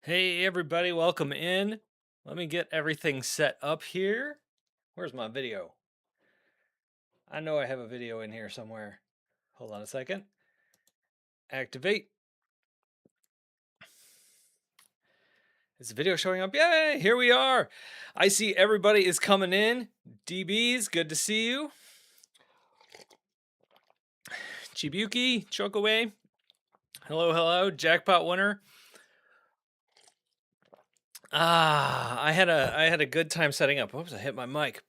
Hey, everybody, welcome in. Let me get everything set up here. Where's my video? I know I have a video in here somewhere. Hold on a second. Activate. Is the video showing up? Yay, here we are. I see everybody is coming in. DBs, good to see you. Chibuki, Chokaway. Hello, hello. Jackpot winner. I had a good time setting up. Oops, I hit my mic.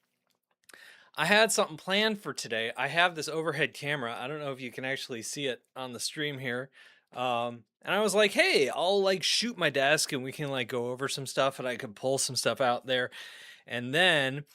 I had something planned for today. I have this overhead camera. I don't know if you can actually see it on the stream here. And I was like, hey, I'll like shoot my desk and we can like go over some stuff and I could pull some stuff out there. And then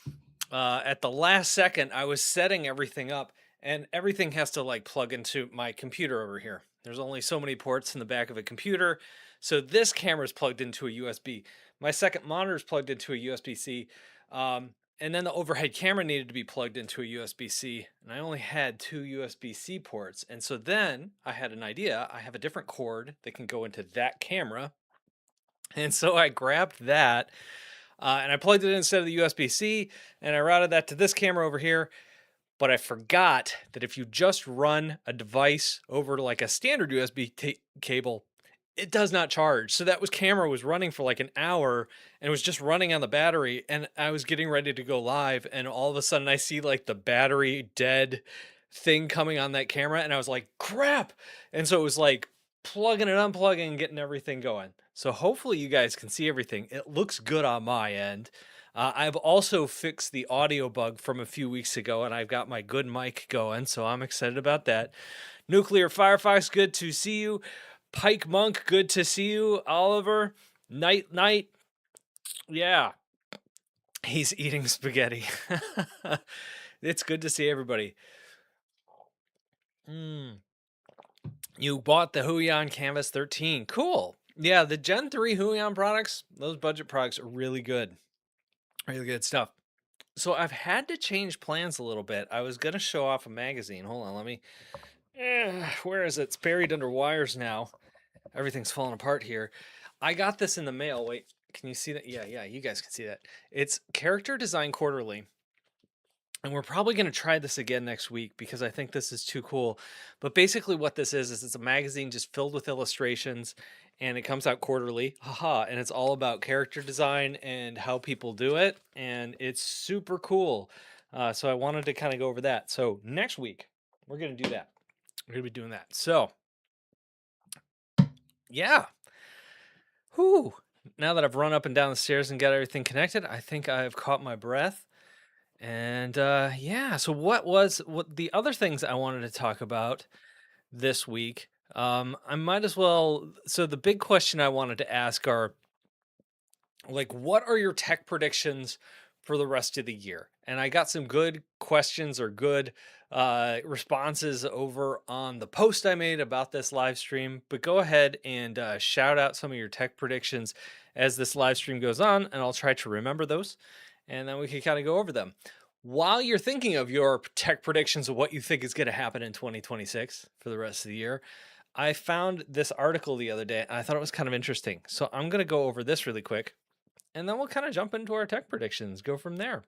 at the last second, I was setting everything up and everything has to like plug into my computer over here. There's only so many ports in the back of a computer. So this camera is plugged into a USB. My second monitor is plugged into a USB-C. And then the overhead camera needed to be plugged into a USB-C, and I only had two USB-C ports. And so then I had an idea. I have a different cord that can go into that camera. And so I grabbed that and I plugged it in instead of the USB-C, and I routed that to this camera over here. But I forgot that if you just run a device over like a standard USB cable, it does not charge. So that was camera was running for like an hour and it was just running on the battery. And I was getting ready to go live. And all of a sudden I see like the battery dead thing coming on that camera. And I was like, crap. And so it was like plugging and unplugging and getting everything going. So hopefully you guys can see everything. It looks good on my end. I've also fixed the audio bug from a few weeks ago, and I've got my good mic going, so I'm excited about that. Nuclear Firefox, good to see you. Pike Monk, good to see you. Oliver, Night, yeah, he's eating spaghetti. It's good to see everybody. You bought the Huion Canvas 13. Cool. Yeah, the Gen 3 Huion products, those budget products are really good. Really good stuff. So I've had to change plans a little bit. I was going to show off a magazine. Hold on, let me. Where is it? It's buried under wires now. Everything's falling apart here. I got this in the mail. Wait, can you see that? Yeah, you guys can see that. It's Character Design Quarterly. And we're probably going to try this again next week because I think this is too cool. But basically, what this is it's a magazine just filled with illustrations and it comes out quarterly. Haha. And it's all about character design and how people do it. And it's super cool. So I wanted to kind of go over that. So next week, we're going to do that. We're going to be doing that. So, yeah. Whew. Now that I've run up and down the stairs and got everything connected, I think I've caught my breath. And yeah, so what the other things I wanted to talk about this week? I might as well. So the big question I wanted to ask are like, what are your tech predictions for the rest of the year? And I got some good questions or good responses over on the post I made about this live stream. But go ahead and shout out some of your tech predictions as this live stream goes on, and I'll try to remember those, and then we can kind of go over them. While you're thinking of your tech predictions of what you think is going to happen in 2026 for the rest of the year, I found this article the other day and I thought it was kind of interesting. So I'm going to go over this really quick and then we'll kind of jump into our tech predictions, go from there.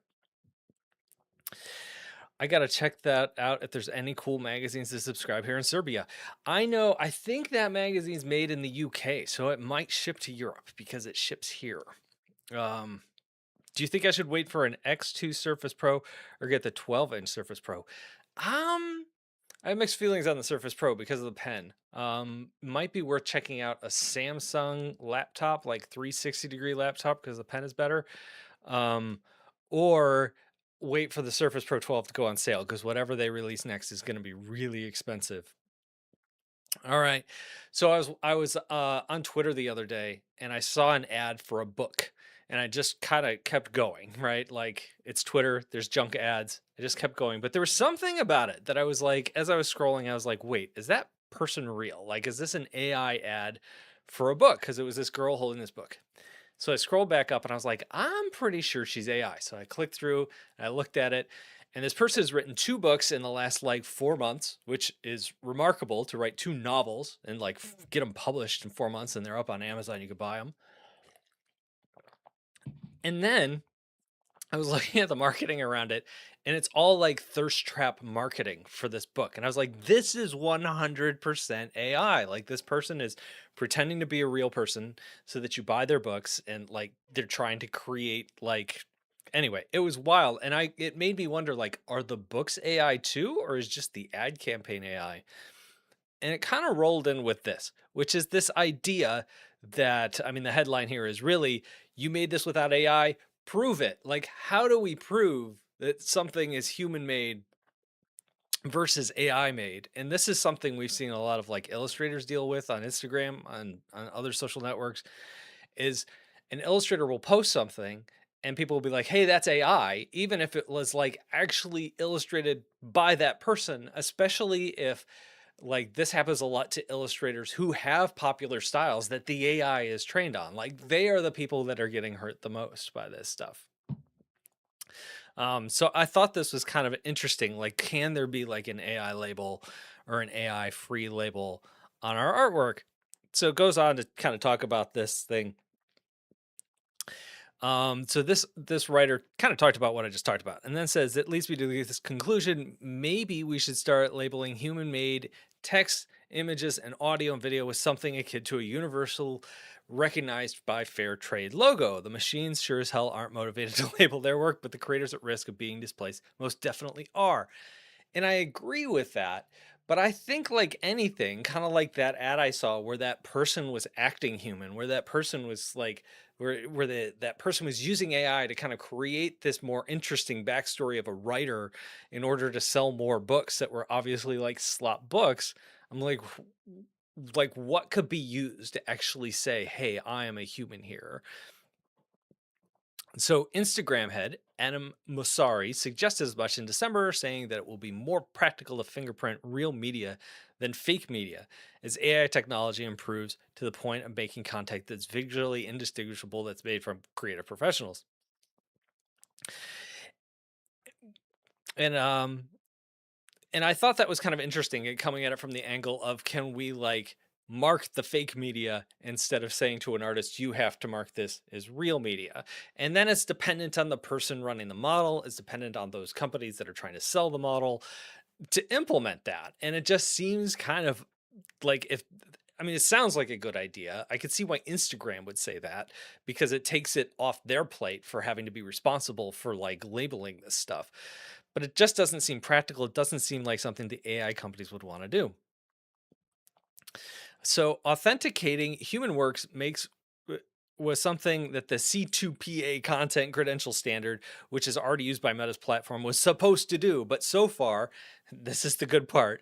I got to check that out if there's any cool magazines to subscribe here in Serbia. I think that magazine's made in the UK, so it might ship to Europe because it ships here. Do you think I should wait for an X2 Surface Pro or get the 12-inch Surface Pro? I have mixed feelings on the Surface Pro because of the pen. Might be worth checking out a Samsung laptop, like 360-degree laptop, because the pen is better. Or wait for the Surface Pro 12 to go on sale, because whatever they release next is going to be really expensive. All right. So I was on Twitter the other day and I saw an ad for a book and I just kind of kept going, right? Like it's Twitter, there's junk ads. I just kept going, but there was something about it that I was like as I was scrolling I was like, "Wait, is that person real? Like is this an AI ad for a book?" Cuz it was this girl holding this book. So I scrolled back up and I was like, "I'm pretty sure she's AI." So I clicked through and I looked at it and this person has written two books in the last like 4 months, which is remarkable to write two novels and like get them published in 4 months and they're up on Amazon. You could buy them. And then I was looking at the marketing around it, and it's all like thirst trap marketing for this book. And I was like, this is 100% AI. Like, this person is pretending to be a real person so that you buy their books, and like they're trying to create like anyway, it was wild. And it made me wonder, like, are the books AI too, or is just the ad campaign AI? And it kind of rolled in with this, which is this idea that, I mean, the headline here is really, you made this without AI, prove it. Like, how do we prove that something is human made versus AI made? And this is something we've seen a lot of like illustrators deal with on Instagram, on other social networks, is an illustrator will post something and people will be like, hey, that's AI, even if it was like actually illustrated by that person, especially if like this happens a lot to illustrators who have popular styles that the AI is trained on. Like, they are the people that are getting hurt the most by this stuff. So I thought this was kind of interesting. Like, can there be like an AI label or an AI free label on our artwork? So it goes on to kind of talk about this thing. So this writer kind of talked about what I just talked about, and then says that leads me to this conclusion: maybe we should start labeling human-made text, images, and audio and video with something akin to a universal, recognized by fair trade logo. The machines sure as hell aren't motivated to label their work, but the creators at risk of being displaced most definitely are. And I agree with that. But I think, like anything, kind of like that ad I saw where that person was acting human, where that person was like, that person was using AI to kind of create this more interesting backstory of a writer in order to sell more books that were obviously like slop books. I'm like what could be used to actually say, hey, I am a human here? So, Instagram head Adam Mossari suggested as much in December, saying that it will be more practical to fingerprint real media than fake media as AI technology improves to the point of making content that's visually indistinguishable that's made from creative professionals. And and I thought that was kind of interesting, coming at it from the angle of, can we like mark the fake media instead of saying to an artist, you have to mark this as real media? And then it's dependent on the person running the model, it's dependent on those companies that are trying to sell the model to implement that. And it just seems kind of like, if I mean, it sounds like a good idea. I could see why Instagram would say that, because it takes it off their plate for having to be responsible for like labeling this stuff. But it just doesn't seem practical. It doesn't seem like something the AI companies would want to do. So authenticating human works makes was something that the C2PA content credential standard, which is already used by Meta's platform, was supposed to do. But so far, this is the good part,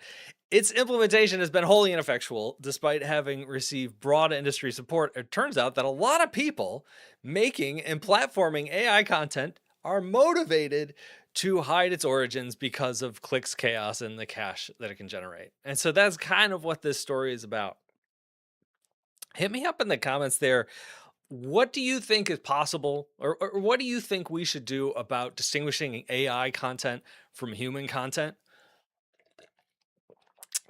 its implementation has been wholly ineffectual despite having received broad industry support. It turns out that a lot of people making and platforming AI content are motivated to hide its origins because of clicks, chaos, and the cash that it can generate. And so that's kind of what this story is about. Hit me up in the comments there. What do you think is possible, or what do you think we should do about distinguishing AI content from human content?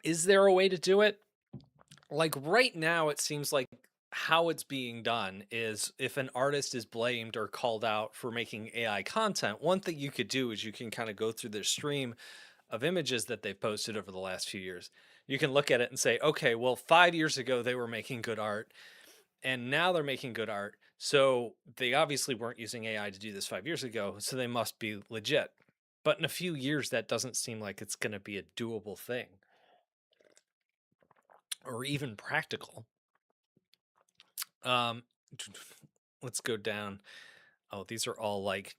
Is there a way to do it? Like, right now, it seems like how it's being done is, if an artist is blamed or called out for making AI content, one thing you could do is you can kind of go through their stream of images that they've posted over the last few years. You can look at it and say, okay, well, 5 years ago they were making good art, and now they're making good art. So they obviously weren't using AI to do this 5 years ago, so they must be legit. But in a few years, that doesn't seem like it's going to be a doable thing or even practical. Um, let's go down. Oh, these are all like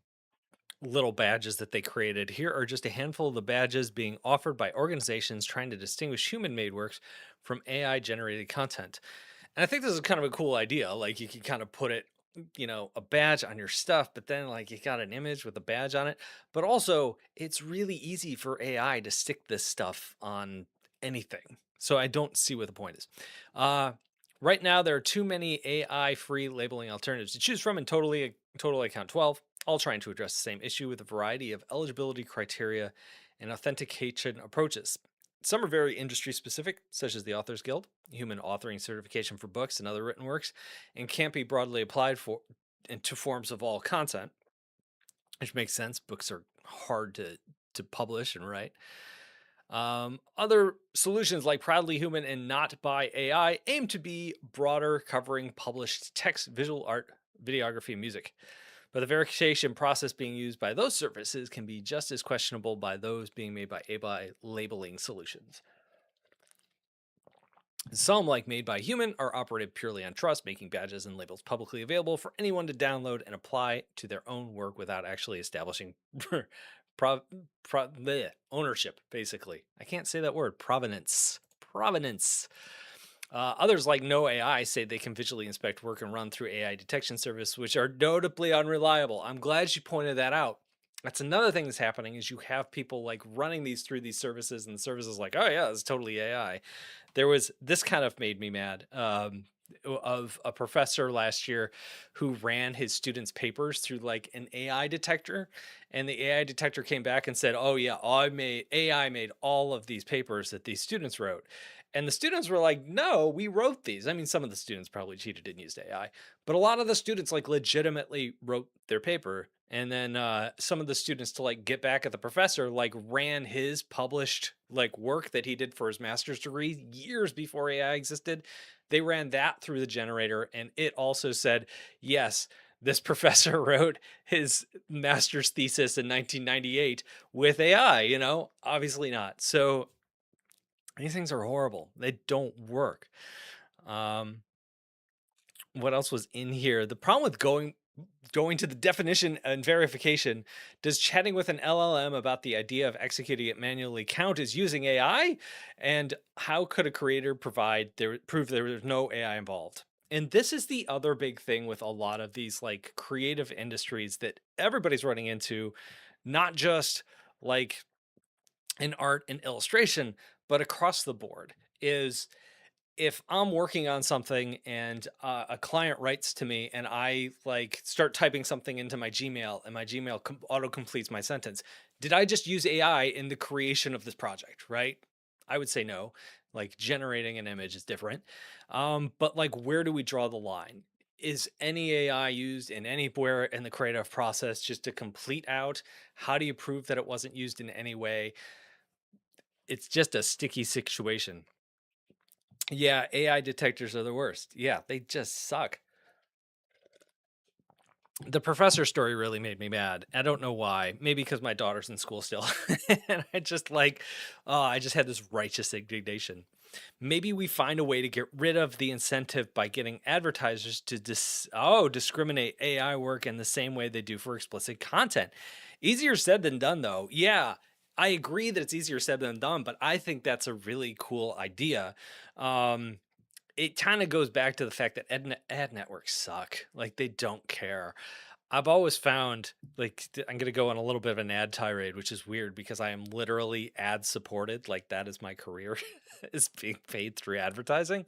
little badges that they created. Here are just a handful of the badges being offered by organizations trying to distinguish human made works from AI generated content. And I think this is kind of a cool idea. Like, you can kind of put it, a badge on your stuff, but then like you got an image with a badge on it. But also, it's really easy for AI to stick this stuff on anything. So I don't see what the point is. Uh, right now, there are too many AI free labeling alternatives to choose from, and total I count 12, all trying to address the same issue with a variety of eligibility criteria and authentication approaches. Some are very industry specific, such as the Authors Guild, human authoring certification for books and other written works, and can't be broadly applied into forms of all content, which makes sense. Books are hard to publish and write. Other solutions like Proudly Human and Not by AI aim to be broader, covering published text, visual art, videography, and music. But the verification process being used by those services can be just as questionable by those being made by AI labeling solutions. Some, like Made by Human, are operated purely on trust, making badges and labels publicly available for anyone to download and apply to their own work without actually establishing pro- ownership, basically. I can't say that word, provenance. Provenance. Others, like No AI, say they can visually inspect work and run through AI detection service, which are notably unreliable. I'm glad you pointed that out. That's another thing that's happening is you have people like running these through these services, and the service is like, oh yeah, it's totally AI. There was this kind of made me mad. Of a professor last year who ran his students' papers through like an AI detector, and the AI detector came back and said, "Oh yeah, AI made all of these papers that these students wrote." And the students were like, "No, we wrote these." I mean, some of the students probably cheated and used AI, but a lot of the students like legitimately wrote their paper. And then some of the students, to like get back at the professor, like ran his published like work that he did for his master's degree years before AI existed. They ran that through the generator, and it also said, yes, this professor wrote his master's thesis in 1998 with AI, obviously not. So these things are horrible. They don't work. Um, what else was in here? The problem with going to the definition and verification, does chatting with an LLM about the idea of executing it manually count as using AI? And how could a creator prove there was no AI involved? And this is the other big thing with a lot of these like creative industries that everybody's running into, not just like in art and illustration, but across the board, is if I'm working on something and a client writes to me and I like start typing something into my Gmail and my Gmail auto completes my sentence, did I just use AI in the creation of this project? Right? I would say no. Like generating an image is different. But like, where do we draw the line? Is any AI used in anywhere in the creative process just to complete out? How do you prove that it wasn't used in any way? It's just a sticky situation. Yeah, AI detectors are the worst. Yeah, they just suck. The professor story really made me mad. I don't know why. Maybe because my daughter's in school still. And I just like, oh, I just had this righteous indignation. Maybe we find a way to get rid of the incentive by getting advertisers to discriminate AI work in the same way they do for explicit content. Easier said than done, though. Yeah, I agree that it's easier said than done, but I think that's a really cool idea. Um, it kind of goes back to the fact that ad networks suck. Like they don't care. I've always found like I'm going to go on a little bit of an ad tirade, which is weird because I am literally ad supported. Like that is my career is being paid through advertising.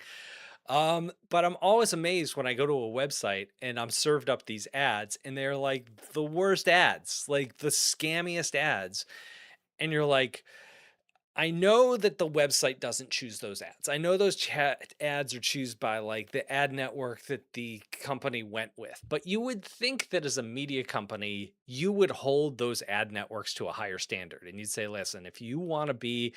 But I'm always amazed when I go to a website and I'm served up these ads and they're like the worst ads, like the scammiest ads. And you're like, I know that the website doesn't choose those ads. I know those chat ads are chosen by like the ad network that the company went with. But you would think that as a media company, you would hold those ad networks to a higher standard. And you'd say, listen, if you want to be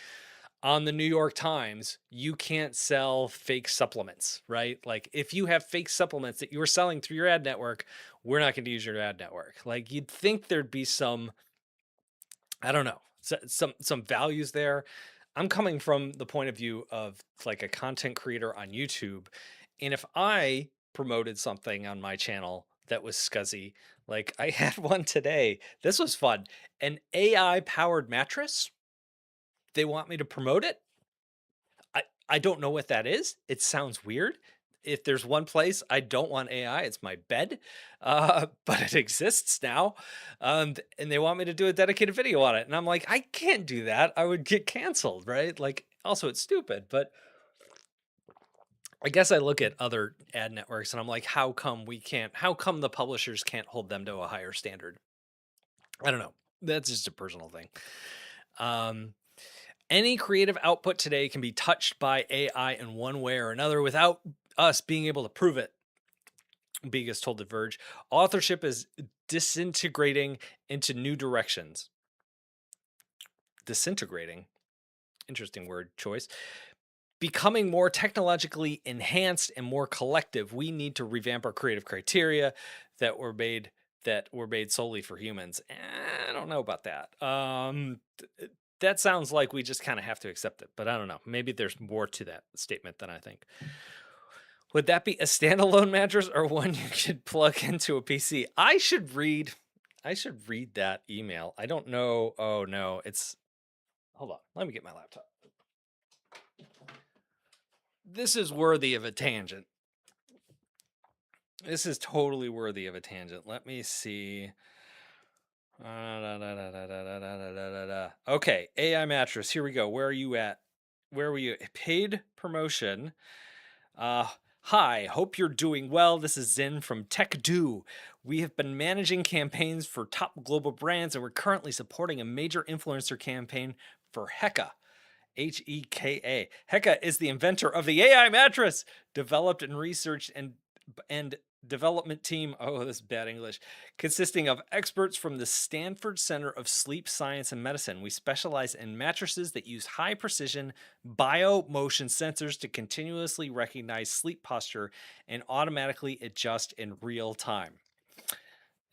on the New York Times, you can't sell fake supplements, right? Like if you have fake supplements that you're selling through your ad network, we're not going to use your ad network. Like you'd think there'd be some, I don't know, some values there. I'm coming from the point of view of like a content creator on YouTube, and if I promoted something on my channel that was scuzzy, like I had one today. This was fun. An AI powered mattress. They want me to promote it. I don't know what that is. It sounds weird. If there's one place I don't want AI, it's my bed. But it exists now. And they want me to do a dedicated video on it. And I'm like, I can't do that. I would get canceled, right? Like, also, it's stupid. But I guess I look at other ad networks and I'm like, how come the publishers can't hold them to a higher standard? I don't know. That's just a personal thing. Um, Any creative output today can be touched by AI in one way or another without us being able to prove it. Begas told The Verge. Authorship is disintegrating into new directions. Disintegrating. Interesting word choice. Becoming more technologically enhanced and more collective. We need to revamp our creative criteria that were made solely for humans. I don't know about that. That sounds like we just kind of have to accept it, but I don't know. Maybe there's more to that statement than I think. Would that be a standalone mattress or one you could plug into a PC? I should read that email. I don't know. Oh no, hold on. Let me get my laptop. This is worthy of a tangent. This is totally worthy of a tangent. Let me see. Okay, AI mattress. Here we go. Where are you at? Where were you? Paid promotion. Hi, hope you're doing well. This is Zen from TechDo. We have been managing campaigns for top global brands, and we're currently supporting a major influencer campaign for Heka. Heka. Heka is the inventor of the AI mattress, developed and researched and development team. Oh, this is bad English. Consisting of experts from the Stanford Center of Sleep Science and Medicine. We specialize in mattresses that use high precision biomotion sensors to continuously recognize sleep posture and automatically adjust in real time.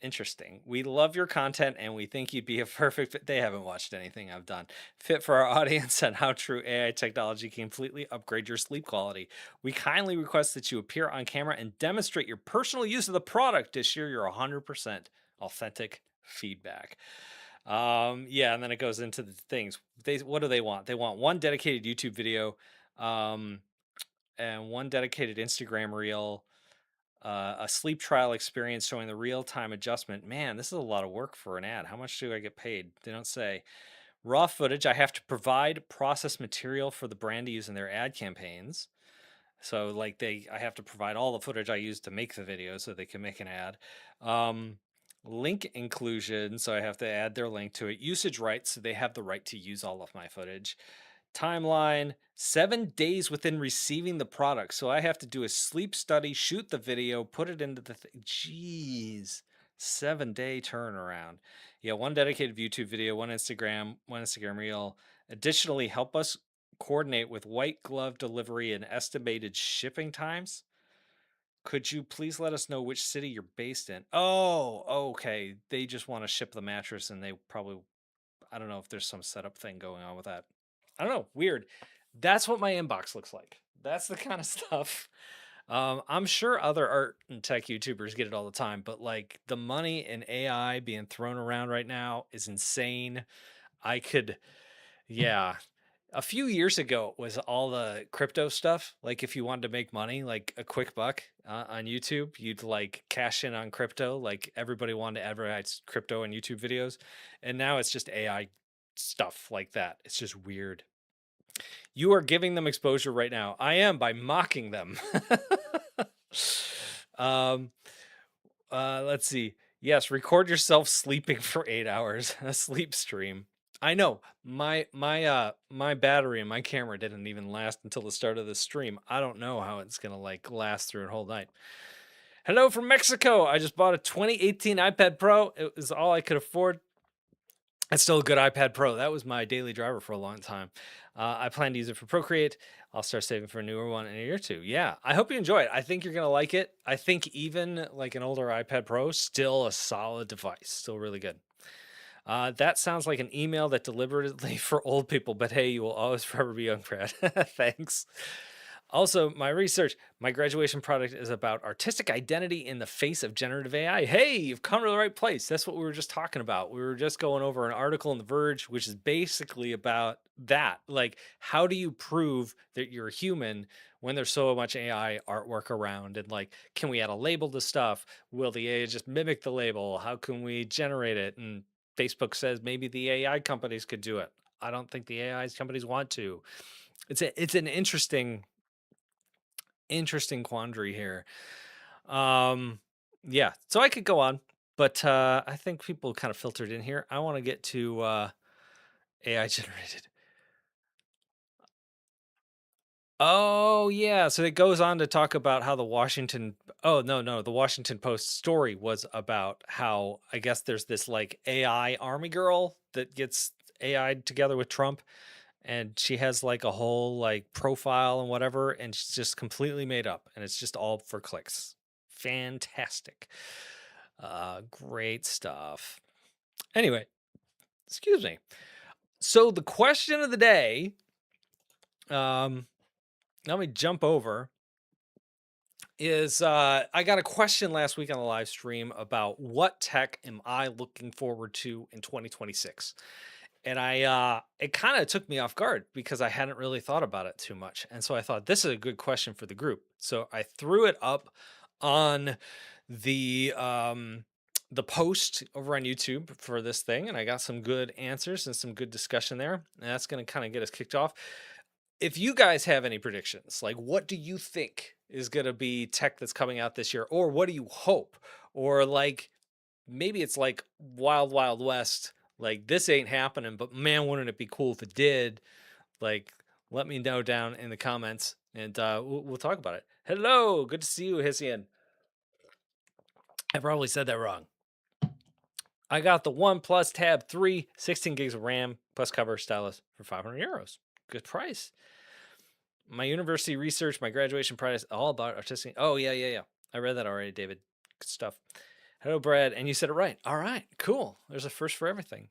Interesting. We love your content and we think you'd be a perfect fit. They haven't watched anything I've done. Fit for our audience and how true AI technology can completely upgrade your sleep quality. We kindly request that you appear on camera and demonstrate your personal use of the product to share your 100% authentic feedback. Yeah, and then it goes into the things. What do they want? They want one dedicated YouTube video, and one dedicated Instagram reel, a sleep trial experience showing the real-time adjustment. Man, this is a lot of work for an ad. How much do I get paid? They don't say. Raw footage. I have to provide process material for the brand to use in their ad campaigns. So like I have to provide all the footage I use to make the video so they can make an ad. Link inclusion. So I have to add their link to it. Usage rights. So they have the right to use all of my footage. Timeline, 7 days within receiving the product. So I have to do a sleep study, shoot the video, put it into the Jeez, 7-day turnaround. Yeah, one dedicated YouTube video, one Instagram reel. Additionally, help us coordinate with white glove delivery and estimated shipping times. Could you please let us know which city you're based in? Oh, okay. They just want to ship the mattress and they probably, I don't know if there's some setup thing going on with that. I don't know. Weird. That's what my inbox looks like. That's the kind of stuff. I'm sure other art and tech YouTubers get it all the time, but like the money in AI being thrown around right now is insane. I could, yeah. A few years ago was all the crypto stuff. Like if you wanted to make money, like a quick buck on YouTube, you'd like cash in on crypto. Like everybody wanted to advertise crypto on YouTube videos. And now it's just AI stuff like that. It's just weird. You are giving them exposure right now. I am by mocking them. um, let's see. Yes, record yourself sleeping for 8 hours. A sleep stream. I know my battery and my camera didn't even last until the start of the stream. I don't know how it's gonna like last through a whole night. Hello from Mexico. I just bought a 2018 iPad Pro. It was all I could afford. It's still a good iPad Pro. That was my daily driver for a long time. I plan to use it for Procreate. I'll start saving for a newer one in a year or two. Yeah, I hope you enjoy it. I think you're gonna like it. I think even like an older iPad Pro, still a solid device, still really good. That sounds like an email that deliberately for old people, but hey, you will always forever be young, Brad. Thanks. Also, my graduation project is about artistic identity in the face of generative AI. Hey, you've come to the right place. That's what we were just talking about. We were just going over an article in The Verge, which is basically about that. Like, how do you prove that you're a human when there's so much AI artwork around? And like, can we add a label to stuff? Will the AI just mimic the label? How can we generate it? And Facebook says maybe the AI companies could do it. I don't think the AI companies want to. It's an interesting quandary here. Yeah, so I could go on, but I think people kind of filtered in here. I want to get to AI generated. Oh, yeah, so it goes on to talk about how the Washington oh, no, the Washington Post story was about how, I guess there's this, like, AI army girl that gets AI'd together with Trump, and she has, like, a whole, like, profile and whatever, and she's just completely made up, and it's just all for clicks. Fantastic. Great stuff. Anyway, excuse me. So the question of the day, um, let me jump over is I got a question last week on the live stream about what tech am I looking forward to in 2026. And it kind of took me off guard because I hadn't really thought about it too much. And so I thought this is a good question for the group. So I threw it up on the post over on YouTube for this thing, and I got some good answers and some good discussion there. And that's going to kind of get us kicked off. If you guys have any predictions, like what do you think is going to be tech that's coming out this year, or what do you hope, or like maybe it's like wild wild west, like this ain't happening, but man, wouldn't it be cool if it did? Like, let me know down in the comments, and we'll talk about it. Hello, good to see you, Hissian. I probably said that wrong. I got the OnePlus Tab 3, 16 gigs of RAM plus cover stylus for €500. Good price. My university research, my graduation prize, all about artistic. Oh, yeah. I read that already, David. Good stuff. Hello, Brad. And you said it right. All right, cool. There's a first for everything.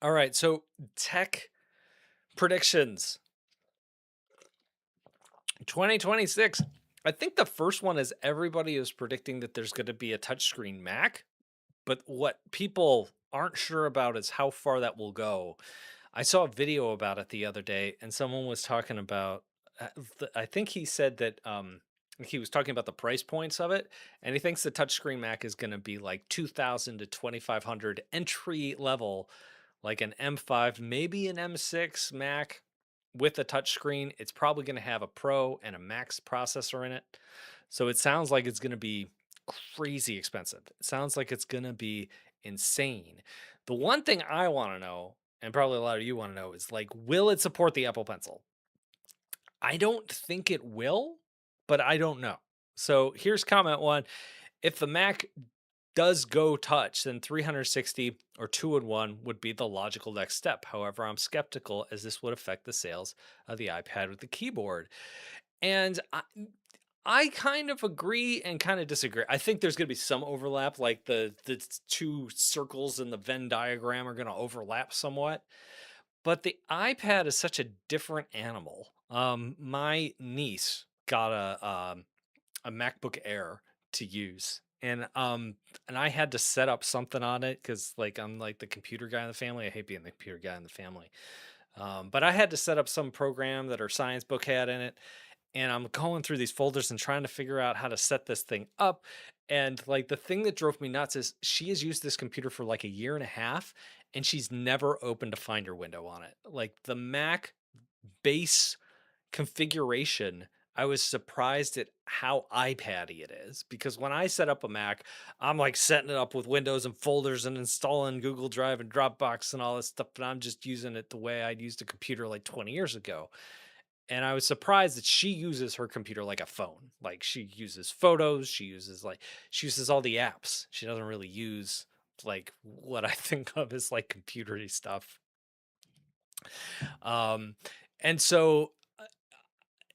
All right, so tech predictions 2026. I think the first one is everybody is predicting that there's going to be a touchscreen Mac, but what people aren't sure about is how far that will go. I saw a video about it the other day, and someone was talking about. I think he said that he was talking about the price points of it, and he thinks the touchscreen Mac is going to be like 2,000 to 2,500 entry level, like an M5, maybe an M6 Mac with a touchscreen. It's probably going to have a Pro and a Max processor in it, so it sounds like it's going to be crazy expensive. It sounds like it's going to be insane. The one thing I want to know, and probably a lot of you want to know, is like, will it support the Apple Pencil? I don't think it will, but I don't know. So here's comment one. If the Mac does go touch, then 360 or 2-in-1 would be the logical next step. However, I'm skeptical as this would affect the sales of the iPad with the keyboard. And I kind of agree and kind of disagree. I think there's going to be some overlap, like the two circles in the Venn diagram are going to overlap somewhat. But the iPad is such a different animal. My niece got a MacBook Air to use, and I had to set up something on it because like I'm like the computer guy in the family. I hate being the computer guy in the family. But I had to set up some program that our science book had in it, and I'm going through these folders and trying to figure out how to set this thing up. And like the thing that drove me nuts is she has used this computer for like a year and a half, and she's never opened a Finder window on it. Like the Mac base configuration, I was surprised at how iPad-y it is, because when I set up a Mac, I'm like setting it up with Windows and folders and installing Google Drive and Dropbox and all this stuff, and I'm just using it the way I'd used a computer like 20 years ago. And I was surprised that she uses her computer like a phone. Like she uses photos, she uses all the apps. She doesn't really use like what I think of as like computery stuff. Um and so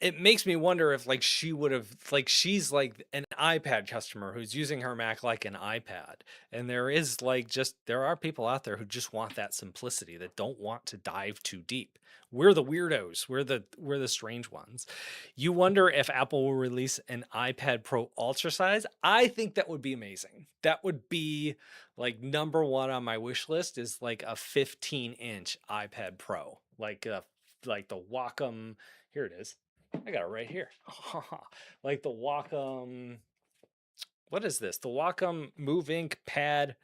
it makes me wonder if like she would have like she's like an iPad customer who's using her Mac like an iPad. And there is like just there are people out there who just want that simplicity, that don't want to dive too deep. We're the weirdos. We're the strange ones. You wonder if Apple will release an iPad Pro Ultra size. I think that would be amazing. That would be like number one on my wish list, is like a 15-inch iPad Pro. Like the Wacom, here it is. I got it right here. Like the Wacom, what is this? The Wacom Move Ink Pad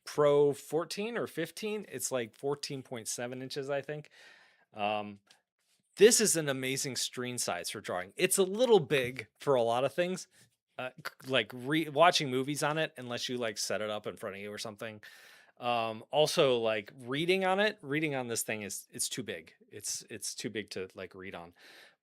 Pro 14 or 15. It's like 14.7 inches, I think. Um, this is an amazing screen size for drawing. It's a little big for a lot of things. Like watching movies on it, unless you like set it up in front of you or something. Also like reading on this thing is it's too big. It's too big to like read on.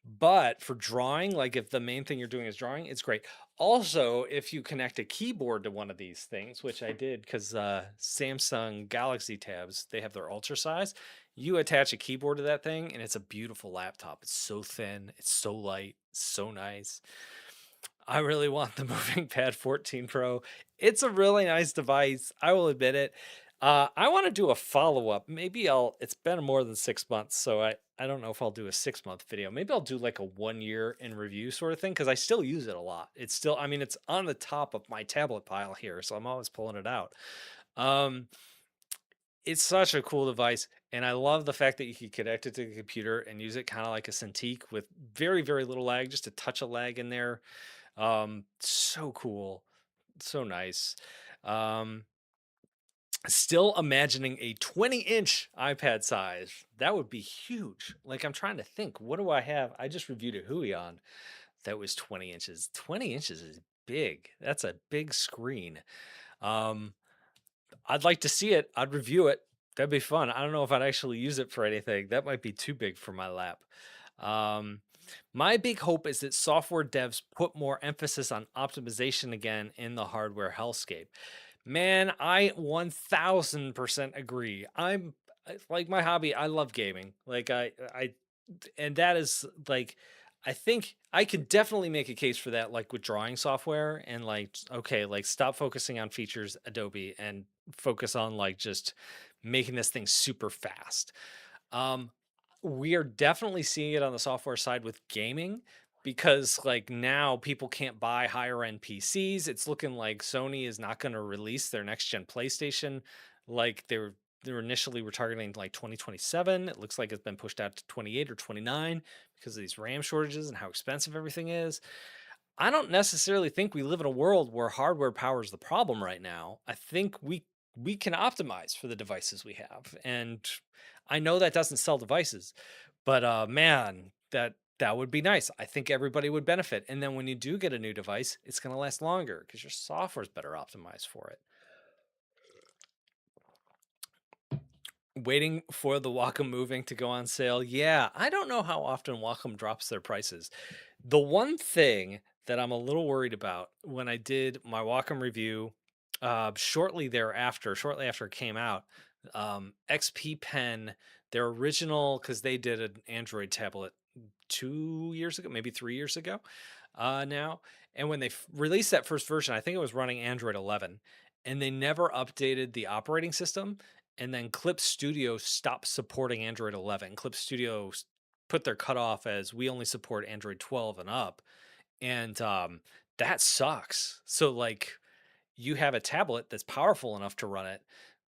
But for drawing, like if the main thing you're doing is drawing, it's great. Also, if you connect a keyboard to one of these things, which I did because Samsung Galaxy tabs, they have their ultra size. You attach a keyboard to that thing, and it's a beautiful laptop. It's so thin, it's so light, so nice. I really want the Moving Pad 14 Pro. It's a really nice device. I will admit it. I want to do a follow up. Maybe it's been more than 6 months, so I don't know if I'll do a 6 month video. Maybe I'll do like a 1 year in review sort of thing because I still use it a lot. It's still, I mean, it's on the top of my tablet pile here, so I'm always pulling it out. Um, it's such a cool device, and I love the fact that you can connect it to the computer and use it kind of like a Cintiq with very, very little lag, just a touch of lag in there. So cool, so nice. Um, Still imagining a 20-inch iPad size. That would be huge. Like I'm trying to think, what do I have? I just reviewed a Huion that was 20 inches. 20 inches is big. That's a big screen. Um, I'd like to see it. I'd review it. That'd be fun. I don't know if I'd actually use it for anything. That might be too big for my lap. Um, my big hope is that software devs put more emphasis on optimization again in the hardware hellscape. Man, I 1000% agree. Like my hobby, I love gaming. And that is like, I think I could definitely make a case for that, like with drawing software and like, okay, like stop focusing on features, Adobe, and focus on like just making this thing super fast. Um, we are definitely seeing it on the software side with gaming because like now people can't buy higher end PCs. It's looking like Sony is not going to release their next gen PlayStation like they were initially were targeting like 2027. It looks like it's been pushed out to 28 or 29 because of these RAM shortages and how expensive everything is. I don't necessarily think we live in a world where hardware power is the problem right now. I think we can optimize for the devices we have. And I know that doesn't sell devices, but man, that would be nice. I think everybody would benefit. And then when you do get a new device, it's going to last longer because your software is better optimized for it. Waiting for the Wacom Moving to go on sale. Yeah, I don't know how often Wacom drops their prices. The one thing that I'm a little worried about when I did my Wacom review shortly after it came out, XP Pen, their original, because they did an Android tablet 2 years ago, maybe 3 years ago now. And when they released that first version, I think it was running Android 11, and they never updated the operating system. And then Clip Studio stopped supporting Android 11. Clip Studio put their cutoff as we only support Android 12 and up, and that sucks. So like you have a tablet that's powerful enough to run it,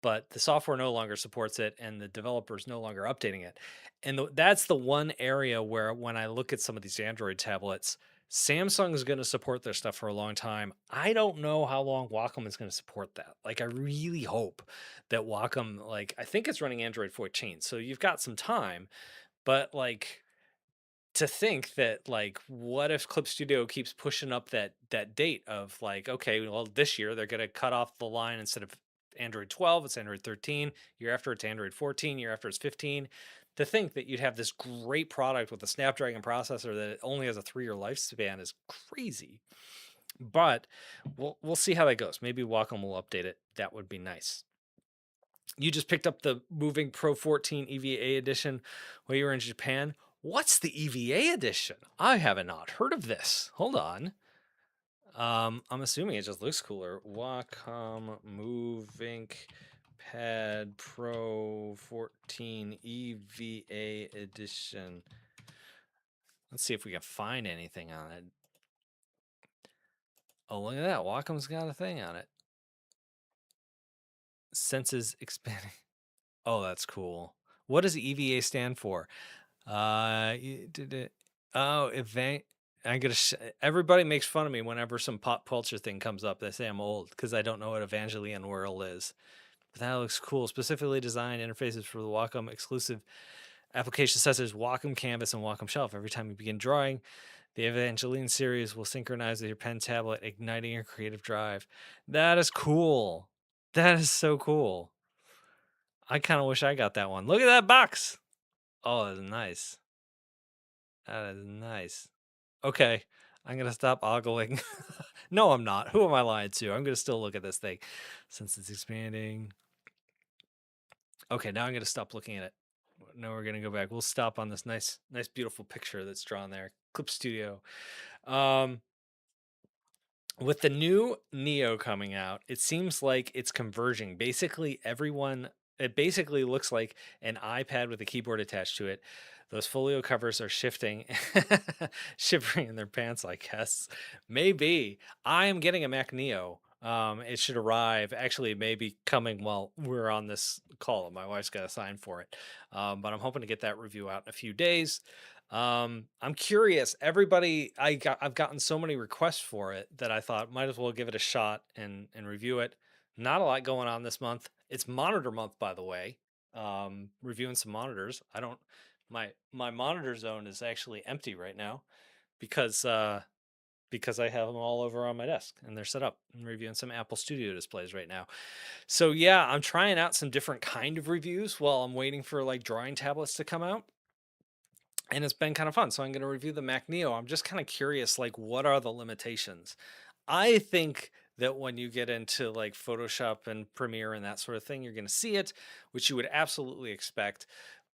but the software no longer supports it and the developers no longer updating it. And that's the one area where when I look at some of these Android tablets, Samsung is going to support their stuff for a long time. I don't know how long Wacom is going to support that. Like I really hope that Wacom, like I think it's running Android 14, so you've got some time, but like to think that like what if Clip Studio keeps pushing up that date of like, okay, well this year they're going to cut off the line, instead of Android 12 it's Android 13, year after it's Android 14, year after it's 15. To think that you'd have this great product with a Snapdragon processor that only has a 3 year lifespan is crazy. But we'll see how that goes. Maybe Wacom will update it. That would be nice. You just picked up the Moving Pro 14 EVA edition while you were in Japan. What's the EVA edition? I have not heard of this. Hold on. I'm assuming it just looks cooler. Wacom Moving Pad Pro 14 EVA edition. Let's see if we can find anything on it. Oh, look at that. Wacom's got a thing on it. Senses expanding. Oh, that's cool. What does EVA stand for? Did it? Oh, event. I'm gonna. Everybody makes fun of me whenever some pop culture thing comes up. They say I'm old because I don't know what Evangelion World is. But that looks cool. Specifically designed interfaces for the Wacom exclusive applications such as Wacom Canvas and Wacom Shelf. Every time you begin drawing, the Evangelion series will synchronize with your pen tablet, igniting your creative drive. That is cool. That is so cool. I kind of wish I got that one. Look at that box. Oh, that's nice. That is nice. Okay, I'm gonna stop ogling. No, I'm not. Who am I lying to? I'm gonna still look at this thing since it's expanding. Okay, now I'm gonna stop looking at it. Now we're gonna go back. We'll stop on this nice, beautiful picture that's drawn there. Clip Studio. Um, with the new Neo coming out, it seems like it's converging. Basically, it basically looks like an iPad with a keyboard attached to it. Those folio covers are shifting, shivering in their pants, I guess. Maybe. I am getting a Mac Neo. It should arrive. Actually, it may be coming while we're on this call. My wife's got a sign for it. But I'm hoping to get that review out in a few days. I'm curious. I've gotten so many requests for it that I thought might as well give it a shot and review it. Not a lot going on this month. It's monitor month, by the way. Reviewing some monitors. I don't my monitor zone is actually empty right now because because I have them all over on my desk and they're set up. I'm reviewing some Apple Studio displays right now. So yeah, I'm trying out some different kind of reviews while I'm waiting for like drawing tablets to come out, and it's been kind of fun. So I'm going to review the Mac Neo. I'm just kind of curious, like, what are the limitations? I think that when you get into like Photoshop and Premiere and that sort of thing, you're going to see it, which you would absolutely expect.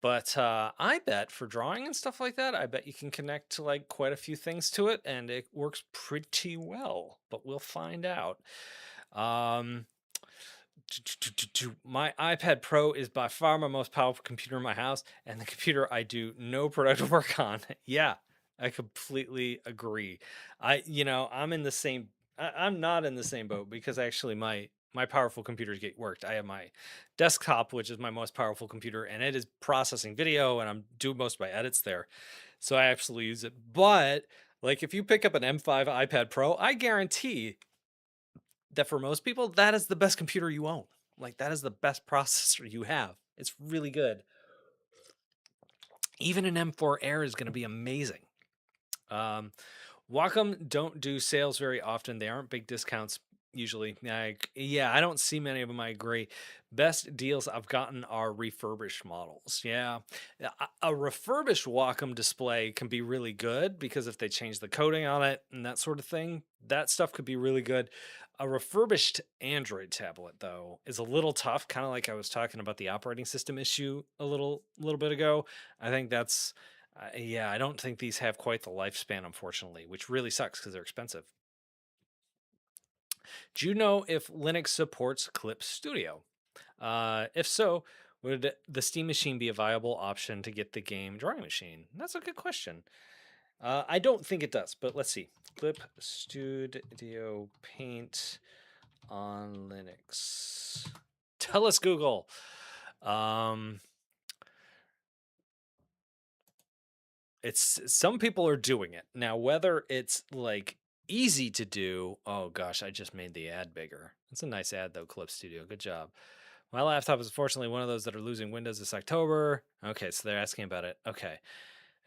But I bet for drawing and stuff like that, I bet you can connect to like quite a few things to it, and it works pretty well. But we'll find out. Um, my iPad Pro is by far my most powerful computer in my house, and the computer I do no productive work on. Yeah, I completely agree. I'm in the same. I'm not in the same boat because actually my powerful computers get worked. I have my desktop, which is my most powerful computer, and it is processing video, and I'm doing most of my edits there. So I absolutely use it. But like, if you pick up an M5 iPad Pro, I guarantee that for most people, that is the best computer you own. Like, that is the best processor you have. It's really good. Even an M4 Air is going to be amazing. Um, Wacom don't do sales very often. They aren't big discounts usually. Yeah, I don't see many of them. I agree. Best deals I've gotten are refurbished models. Yeah. A refurbished Wacom display can be really good because if they change the coating on it and that sort of thing, that stuff could be really good. A refurbished Android tablet though is a little tough, kind of like I was talking about the operating system issue a little bit ago. I think that's yeah, I don't think these have quite the lifespan, unfortunately, which really sucks because they're expensive. Do you know if Linux supports Clip Studio? If so, would the Steam Machine be a viable option to get the game Drawing Machine? That's a good question. I don't think it does, but let's see. Clip Studio Paint on Linux. Tell us, Google. Um, It's some people are doing it. Now, whether it's like easy to do, oh gosh, I just made the ad bigger. It's a nice ad though, Clip Studio. Good job. My laptop is unfortunately one of those that are losing Windows this October. Okay, so they're asking about it. Okay.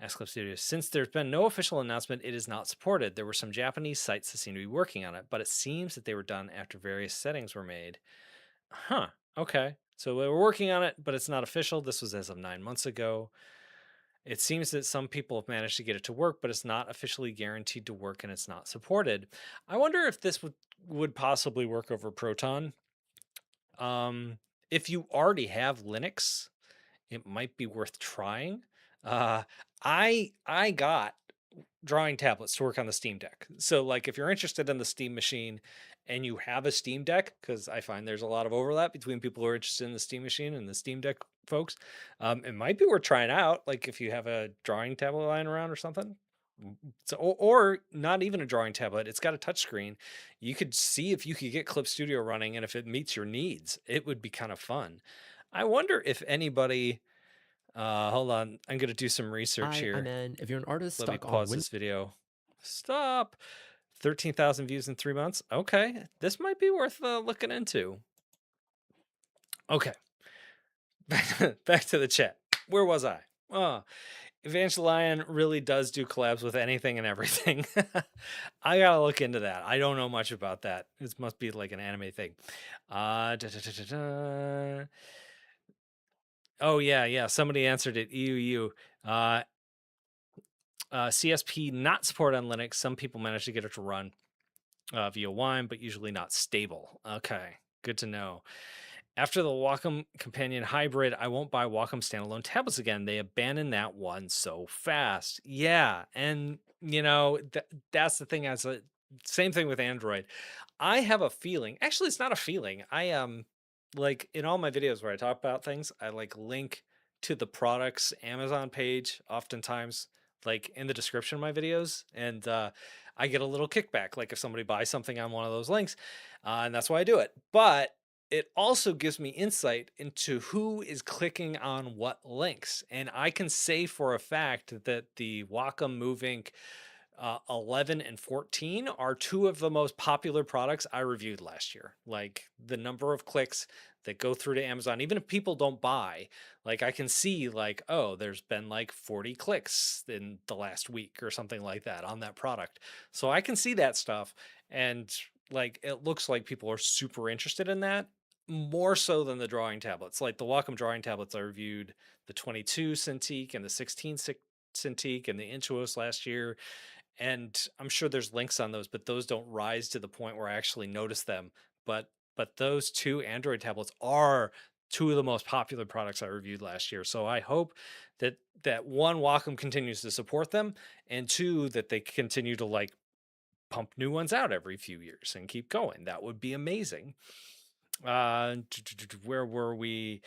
Ask Clip Studio. Since there's been no official announcement, it is not supported. There were some Japanese sites that seem to be working on it, but it seems that they were done after various settings were made. Huh. Okay. So they were working on it, but it's not official. This was as of 9 months ago. It seems that some people have managed to get it to work, but it's not officially guaranteed to work and it's not supported. I wonder if this would possibly work over Proton. Um, if you already have Linux, it might be worth trying. Uh, I got drawing tablets to work on the Steam Deck. So like if you're interested in the Steam machine and you have a Steam Deck, because I find there's a lot of overlap between people who are interested in the Steam machine and the Steam Deck folks, it might be worth trying out. Like if you have a drawing tablet lying around or something. So, or not even a drawing tablet, it's got a touchscreen. You could see if you could get Clip Studio running and if it meets your needs, it would be kind of fun. I wonder if anybody hold on. I'm gonna do some research Hi, I'm here. in. If you're an artist Let me stuck on pause Windows, this video. Stop. 13,000 views in 3 months. Okay, this might be worth looking into. Okay, back to the chat. Where was I? Oh, Evangelion really does do collabs with anything and everything. I gotta look into that. I don't know much about that. This must be like an anime thing. Da. Oh yeah, yeah. Somebody answered it. EU. CSP not support on Linux. Some people manage to get it to run via Wine, but usually not stable. Okay, good to know. After the Wacom Companion Hybrid, I won't buy Wacom standalone tablets again. They abandoned that one so fast. Yeah, and that's the thing. As a same thing with Android. I have a feeling. Actually, it's not a feeling. I like in all my videos where I talk about things, I like link to the product's Amazon page, oftentimes like in the description of my videos, and I get a little kickback. Like if somebody buys something on one of those links, and that's why I do it. But it also gives me insight into who is clicking on what links. And I can say for a fact that the Wacom Move Inc. 11 and 14 are two of the most popular products I reviewed last year. Like the number of clicks that go through to Amazon, even if people don't buy, like I can see like, oh, there's been like 40 clicks in the last week or something like that on that product. So I can see that stuff. And like it looks like people are super interested in that more so than the drawing tablets. Like the Wacom drawing tablets, I reviewed the 22 Cintiq and the 16 Cintiq and the Intuos last year, and I'm sure there's links on those, but those don't rise to the point where I actually notice them. But those two Android tablets are two of the most popular products I reviewed last year. So I hope that one, Wacom continues to support them, and two, that they continue to like pump new ones out every few years and keep going. That would be amazing. Where were we?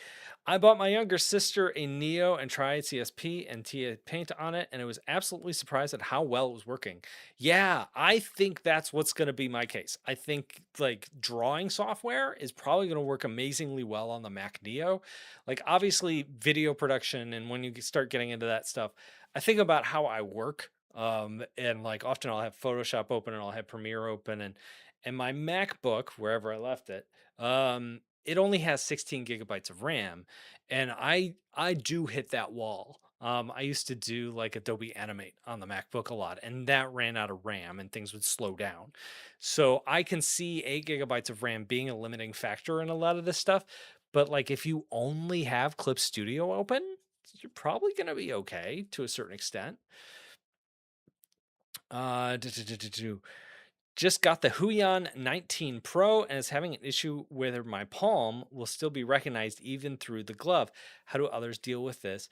I bought my younger sister a Neo and tried CSP and Tia Paint on it, and it was absolutely surprised at how well it was working. Yeah, I think that's what's going to be my case. I think like drawing software is probably going to work amazingly well on the Mac Neo. Like obviously video production, and when you start getting into that stuff, I think about how I work. And like often I'll have Photoshop open and I'll have Premiere open, and my MacBook, wherever I left it, it only has 16 gigabytes of RAM, and I do hit that wall. I used to do like Adobe Animate on the MacBook a lot, and that ran out of RAM and things would slow down. So I can see 8 gigabytes of RAM being a limiting factor in a lot of this stuff. But like if you only have Clip Studio open, you're probably going to be okay to a certain extent. Do, do, do, do, do. Just got the Huion 19 Pro and is having an issue whether my palm will still be recognized even through the glove. How do others deal with this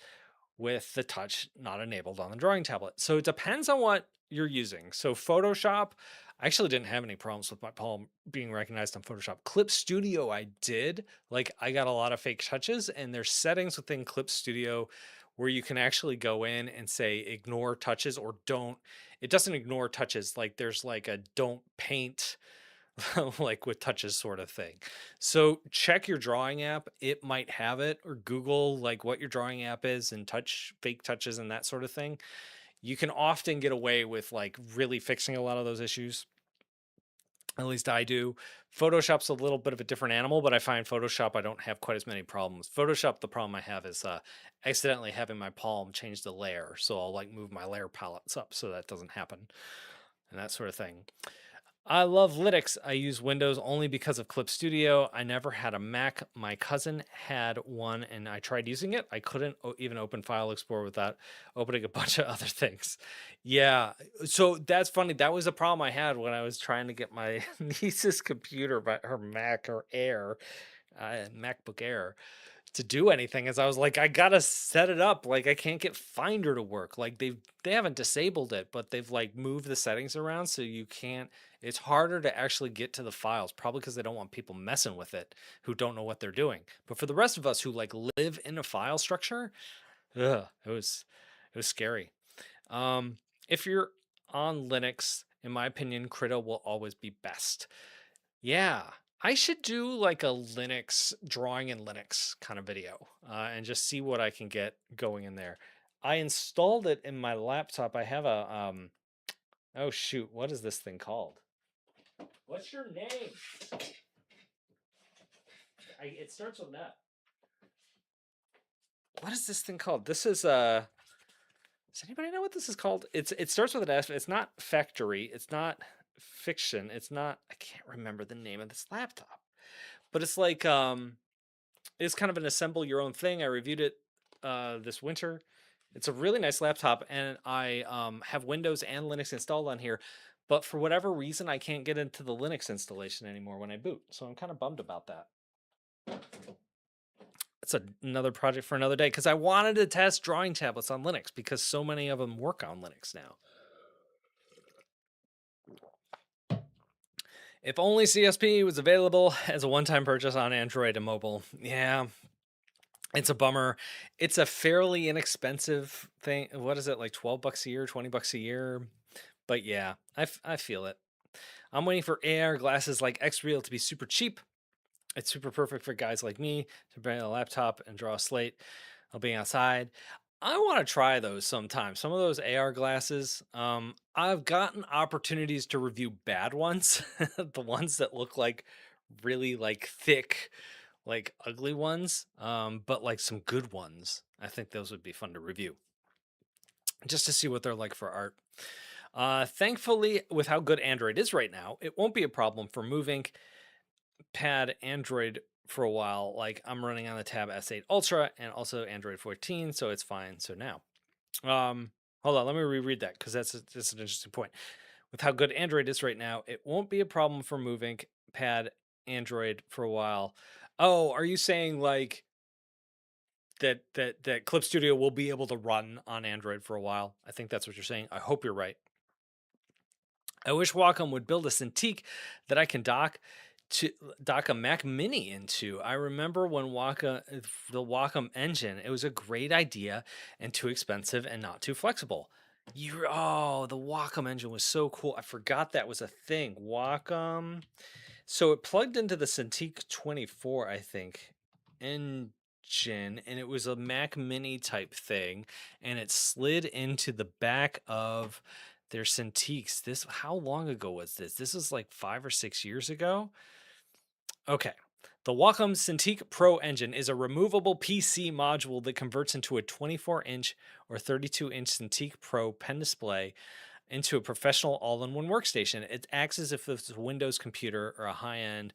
with the touch not enabled on the drawing tablet? So it depends on what you're using. So Photoshop, I actually didn't have any problems with my palm being recognized on Photoshop. Clip Studio, I did. Like I got a lot of fake touches, and there's settings within Clip Studio where you can actually go in and say ignore touches or don't. It doesn't ignore touches. Like there's like a don't paint like with touches sort of thing. So check your drawing app. It might have it, or Google like what your drawing app is and touch fake touches and that sort of thing. You can often get away with like really fixing a lot of those issues. At least I do. Photoshop's a little bit of a different animal, but I find Photoshop I don't have quite as many problems. Photoshop, the problem I have is accidentally having my palm change the layer. So I'll like move my layer palettes up so that doesn't happen and that sort of thing. I love Linux. I use Windows only because of Clip Studio. I never had a Mac. My cousin had one and I tried using it. I couldn't even open File Explorer without opening a bunch of other things. Yeah. So that's funny. That was a problem I had when I was trying to get my niece's computer, her Mac or Air, MacBook Air, to do anything, as I was like, I gotta set it up. Like I can't get Finder to work. Like they haven't disabled it, but they've like moved the settings around so you can't. It's harder to actually get to the files, probably because they don't want people messing with it who don't know what they're doing. But for the rest of us who like live in a file structure, it was scary. Um, if you're on Linux, in my opinion, Krita will always be best. Yeah, I should do like a Linux drawing in Linux kind of video and just see what I can get going in there. I installed it in my laptop. I have a oh shoot, what is this thing called? What's your name? It starts with an F. What is this thing called? This is does anybody know what this is called? It starts with an F. It's not Factory. It's not Fiction. It's not. I can't remember the name of this laptop, but it's like it's kind of an assemble your own thing. I reviewed it this winter. It's a really nice laptop, and I have Windows and Linux installed on here. But for whatever reason, I can't get into the Linux installation anymore when I boot. So I'm kind of bummed about that. It's another project for another day because I wanted to test drawing tablets on Linux because so many of them work on Linux now. If only CSP was available as a one-time purchase on Android and mobile. Yeah, it's a bummer. It's a fairly inexpensive thing. What is it, like 12 bucks a year, 20 bucks a year? But yeah, I feel it. I'm waiting for AR glasses like X-Real to be super cheap. It's super perfect for guys like me to bring a laptop and draw a slate while being outside. I want to try those sometime. Some of those AR glasses, I've gotten opportunities to review bad ones, the ones that look like really like thick, like ugly ones, but like some good ones. I think those would be fun to review just to see what they're like for art. Thankfully, with how good Android is right now, it won't be a problem for moving pad Android for a while. Like I'm running on the Tab S8 Ultra and also Android 14, so it's fine. So now, hold on, let me reread that because that's an interesting point. With how good Android is right now, it won't be a problem for moving pad Android for a while. Oh, are you saying like that Clip Studio will be able to run on Android for a while? I think that's what you're saying. I hope you're right. I wish Wacom would build a Cintiq that I can dock a Mac Mini into. I remember when the Wacom engine, it was a great idea and too expensive and not too flexible. The Wacom engine was so cool. I forgot that was a thing. Wacom. So it plugged into the Cintiq 24, I think, engine, and it was a Mac Mini type thing, and it slid into the back of their Cintiqs. How long ago was this? This was like 5 or 6 years ago. Okay. The Wacom Cintiq Pro engine is a removable PC module that converts into a 24-inch or 32-inch Cintiq Pro pen display into a professional all-in-one workstation. It acts as if it's a Windows computer or a high-end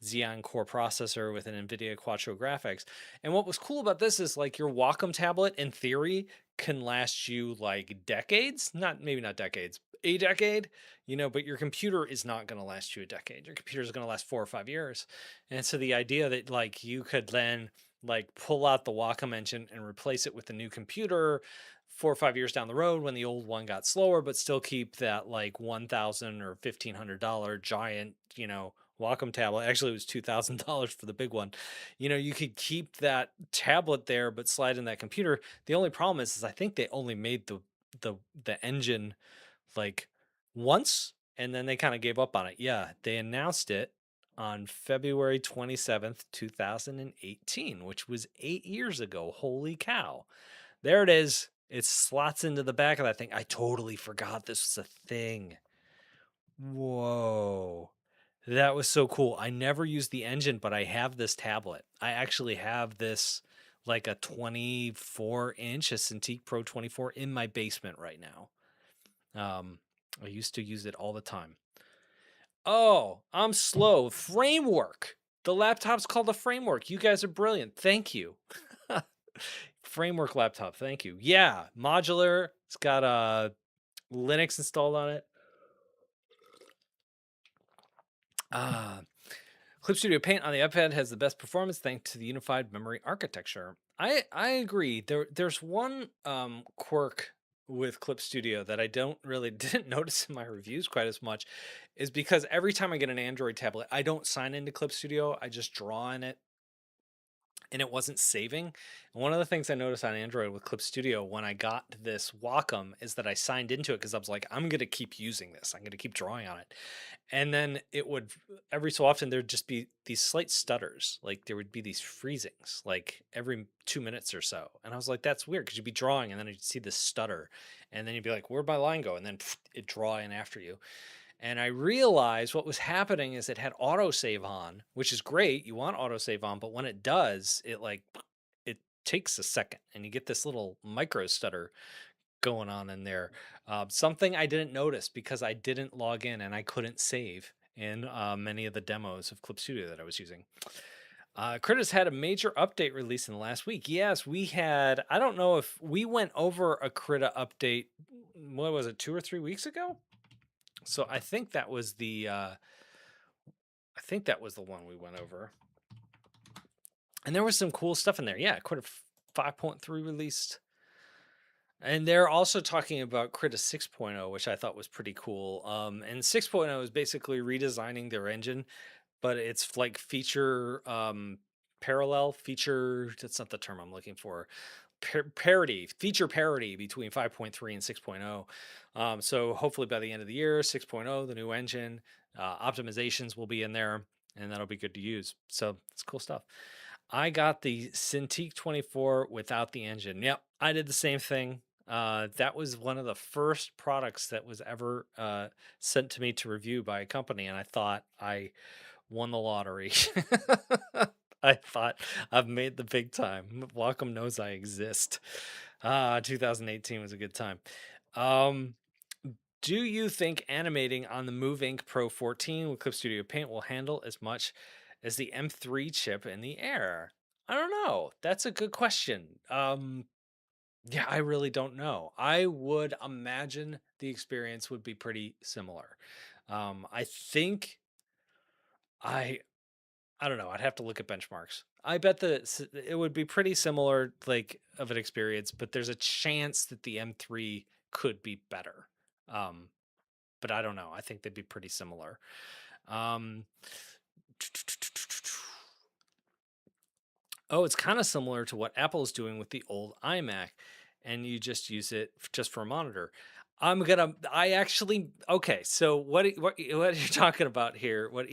Xeon Core processor with an NVIDIA Quattro graphics. And what was cool about this is like your Wacom tablet, in theory, can last you like decades. Maybe not decades, a decade, but your computer is not going to last you a decade. Your computer is going to last 4 or 5 years. And so the idea that like you could then like pull out the Wacom engine and replace it with a new computer 4 or 5 years down the road when the old one got slower, but still keep that like $1,000 or $1,500 giant, Wacom tablet. Actually, it was $2,000 for the big one. You could keep that tablet there, but slide in that computer. The only problem is I think they only made the engine like once, and then they kind of gave up on it. Yeah, they announced it on February 27th, 2018, which was 8 years ago. Holy cow. There it is. It slots into the back of that thing. I totally forgot this was a thing. Whoa. That was so cool. I never used the engine, but I have this tablet. I actually have this like a 24-inch, a Cintiq Pro 24 in my basement right now. I used to use it all the time. Oh, I'm slow. Framework. The laptop's called a Framework. You guys are brilliant. Thank you. Framework laptop. Thank you. Yeah, modular. It's got a Linux installed on it. Ah, Clip Studio Paint on the iPad has the best performance thanks to the unified memory architecture. I agree. There's one quirk with Clip Studio that I don't really didn't notice in my reviews quite as much is because every time I get an Android tablet, I don't sign into Clip Studio. I just draw in it and it wasn't saving. And one of the things I noticed on Android with Clip Studio when I got this Wacom is that I signed into it because I was like, I'm going to keep using this. I'm going to keep drawing on it. And then it would, every so often, there'd just be these slight stutters. Like there would be these freezings, like every 2 minutes or so. And I was like, that's weird because you'd be drawing and then you'd see this stutter. And then you'd be like, where'd my line go? And then it'd draw in after you. And I realized what was happening is it had autosave on, which is great. You want autosave on, but when it does, it takes a second and you get this little micro stutter going on in there. Something I didn't notice because I didn't log in and I couldn't save in many of the demos of Clip Studio that I was using. Krita's had a major update release in the last week. Yes, we had. I don't know if we went over a Krita update. What was it, 2 or 3 weeks ago? So I think that was the. I think that was the one we went over, and there was some cool stuff in there. Yeah, Krita 5.3 released. And they're also talking about Krita 6.0, which I thought was pretty cool. And 6.0 is basically redesigning their engine, but it's like feature parallel feature. That's not the term I'm looking for. Parity, feature parity between 5.3 and 6.0. So hopefully by the end of the year, 6.0, the new engine, optimizations will be in there, and that'll be good to use. So it's cool stuff. I got the Cintiq 24 without the engine. Yep, I did the same thing. That was one of the first products that was ever sent to me to review by a company, and I thought I won the lottery. I thought I've made the big time. Wacom knows I exist. 2018 was a good time. Um, do you think animating on the Move Ink Pro 14 with Clip Studio Paint will handle as much as the M3 chip in the Air? I don't know. That's a good question. Yeah, I really don't know. I would imagine the experience would be pretty similar. I think I I don't know. I'd have to look at benchmarks. I bet it would be pretty similar, like of an experience, but there's a chance that the M3 could be better. Um, but I don't know. I think they'd be pretty similar. Um, oh, it's kind of similar to what Apple's doing with the old iMac, and you just use it just for a monitor. I actually, okay. So what you're talking about here? What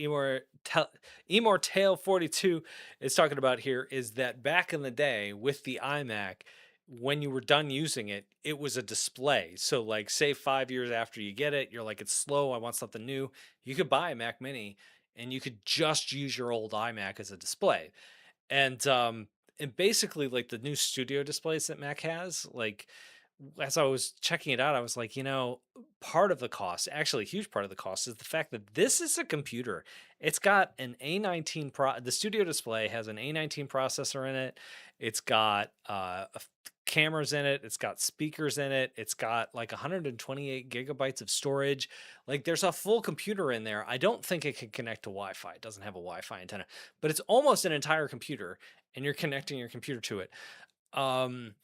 Immortale 42 is talking about here is that back in the day with the iMac, when you were done using it, it was a display. So like, say 5 years after you get it, you're like, it's slow. I want something new. You could buy a Mac Mini, and you could just use your old iMac as a display. And basically like the new studio displays that Mac has, like as I was checking it out, I was like, part of the cost, actually a huge part of the cost is the fact that this is a computer. It's got an A19 the studio display has an A19 processor in it. It's got cameras in it. It's got speakers in it. It's got like 128 gigabytes of storage. Like there's a full computer in there. I don't think it can connect to Wi-Fi. It doesn't have a Wi-Fi antenna, but it's almost an entire computer, and you're connecting your computer to it. Um,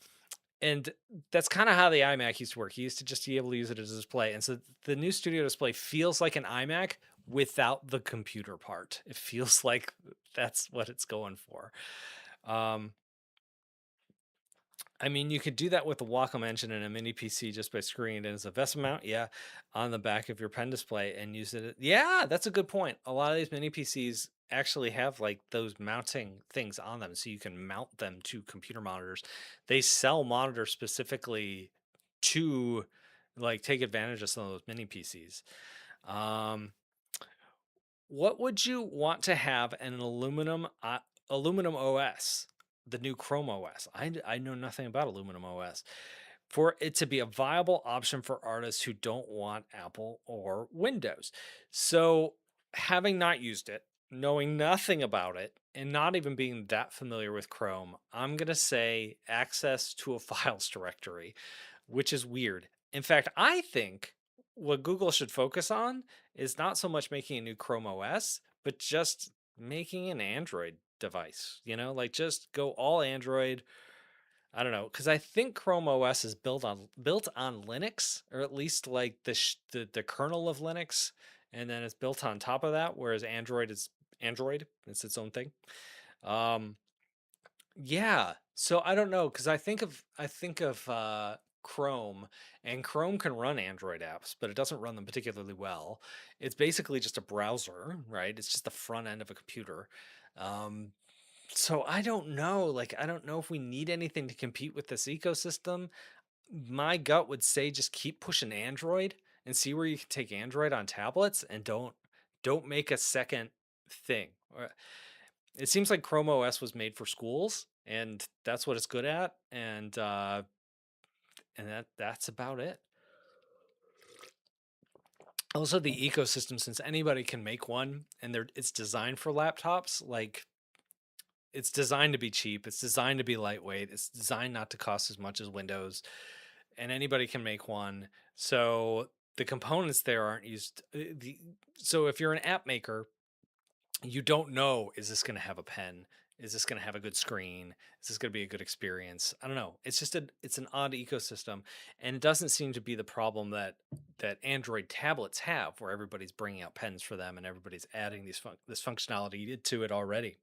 and that's kind of how the iMac used to work. You used to just be able to use it as a display. And so the new studio display feels like an iMac without the computer part. It feels like that's what it's going for. Um, I mean, you could do that with the Wacom engine and a mini PC just by screwing it in as a VESA mount, yeah, on the back of your pen display and use it. Yeah, that's a good point. A lot of these mini PCs actually have like those mounting things on them, so you can mount them to computer monitors. They sell monitors specifically to like take advantage of some of those mini PCs. Um, what would you want to have in an aluminum OS, the new Chrome OS? I know nothing about aluminum OS. For it to be a viable option for artists who don't want Apple or Windows. So, having not used it, knowing nothing about it, and not even being that familiar with Chrome, I'm going to say access to a files directory, which is weird. In fact, I think what Google should focus on is not so much making a new Chrome OS, but just making an Android device, like just go all Android. I don't know, because I think Chrome OS is built on Linux, or at least like the kernel of Linux, and then it's built on top of that. Whereas Android is Android; it's its own thing. Um, yeah, so I don't know, because I think of Chrome, and Chrome can run Android apps, but it doesn't run them particularly well. It's basically just a browser, right? It's just the front end of a computer. Um, so I don't know. Like, I don't know if we need anything to compete with this ecosystem. My gut would say just keep pushing Android and see where you can take Android on tablets, and don't make a second thing. It seems like Chrome OS was made for schools, and that's what it's good at, and that's about it. Also, the ecosystem, since anybody can make one, and it's designed for laptops, like it's designed to be cheap. It's designed to be lightweight. It's designed not to cost as much as Windows, and anybody can make one. So the components there aren't used. So if you're an app maker, you don't know, is this going to have a pen? Is this going to have a good screen? Is this going to be a good experience? I don't know. It's just it's an odd ecosystem, and it doesn't seem to be the problem that Android tablets have, where everybody's bringing out pens for them and everybody's adding this functionality to it already.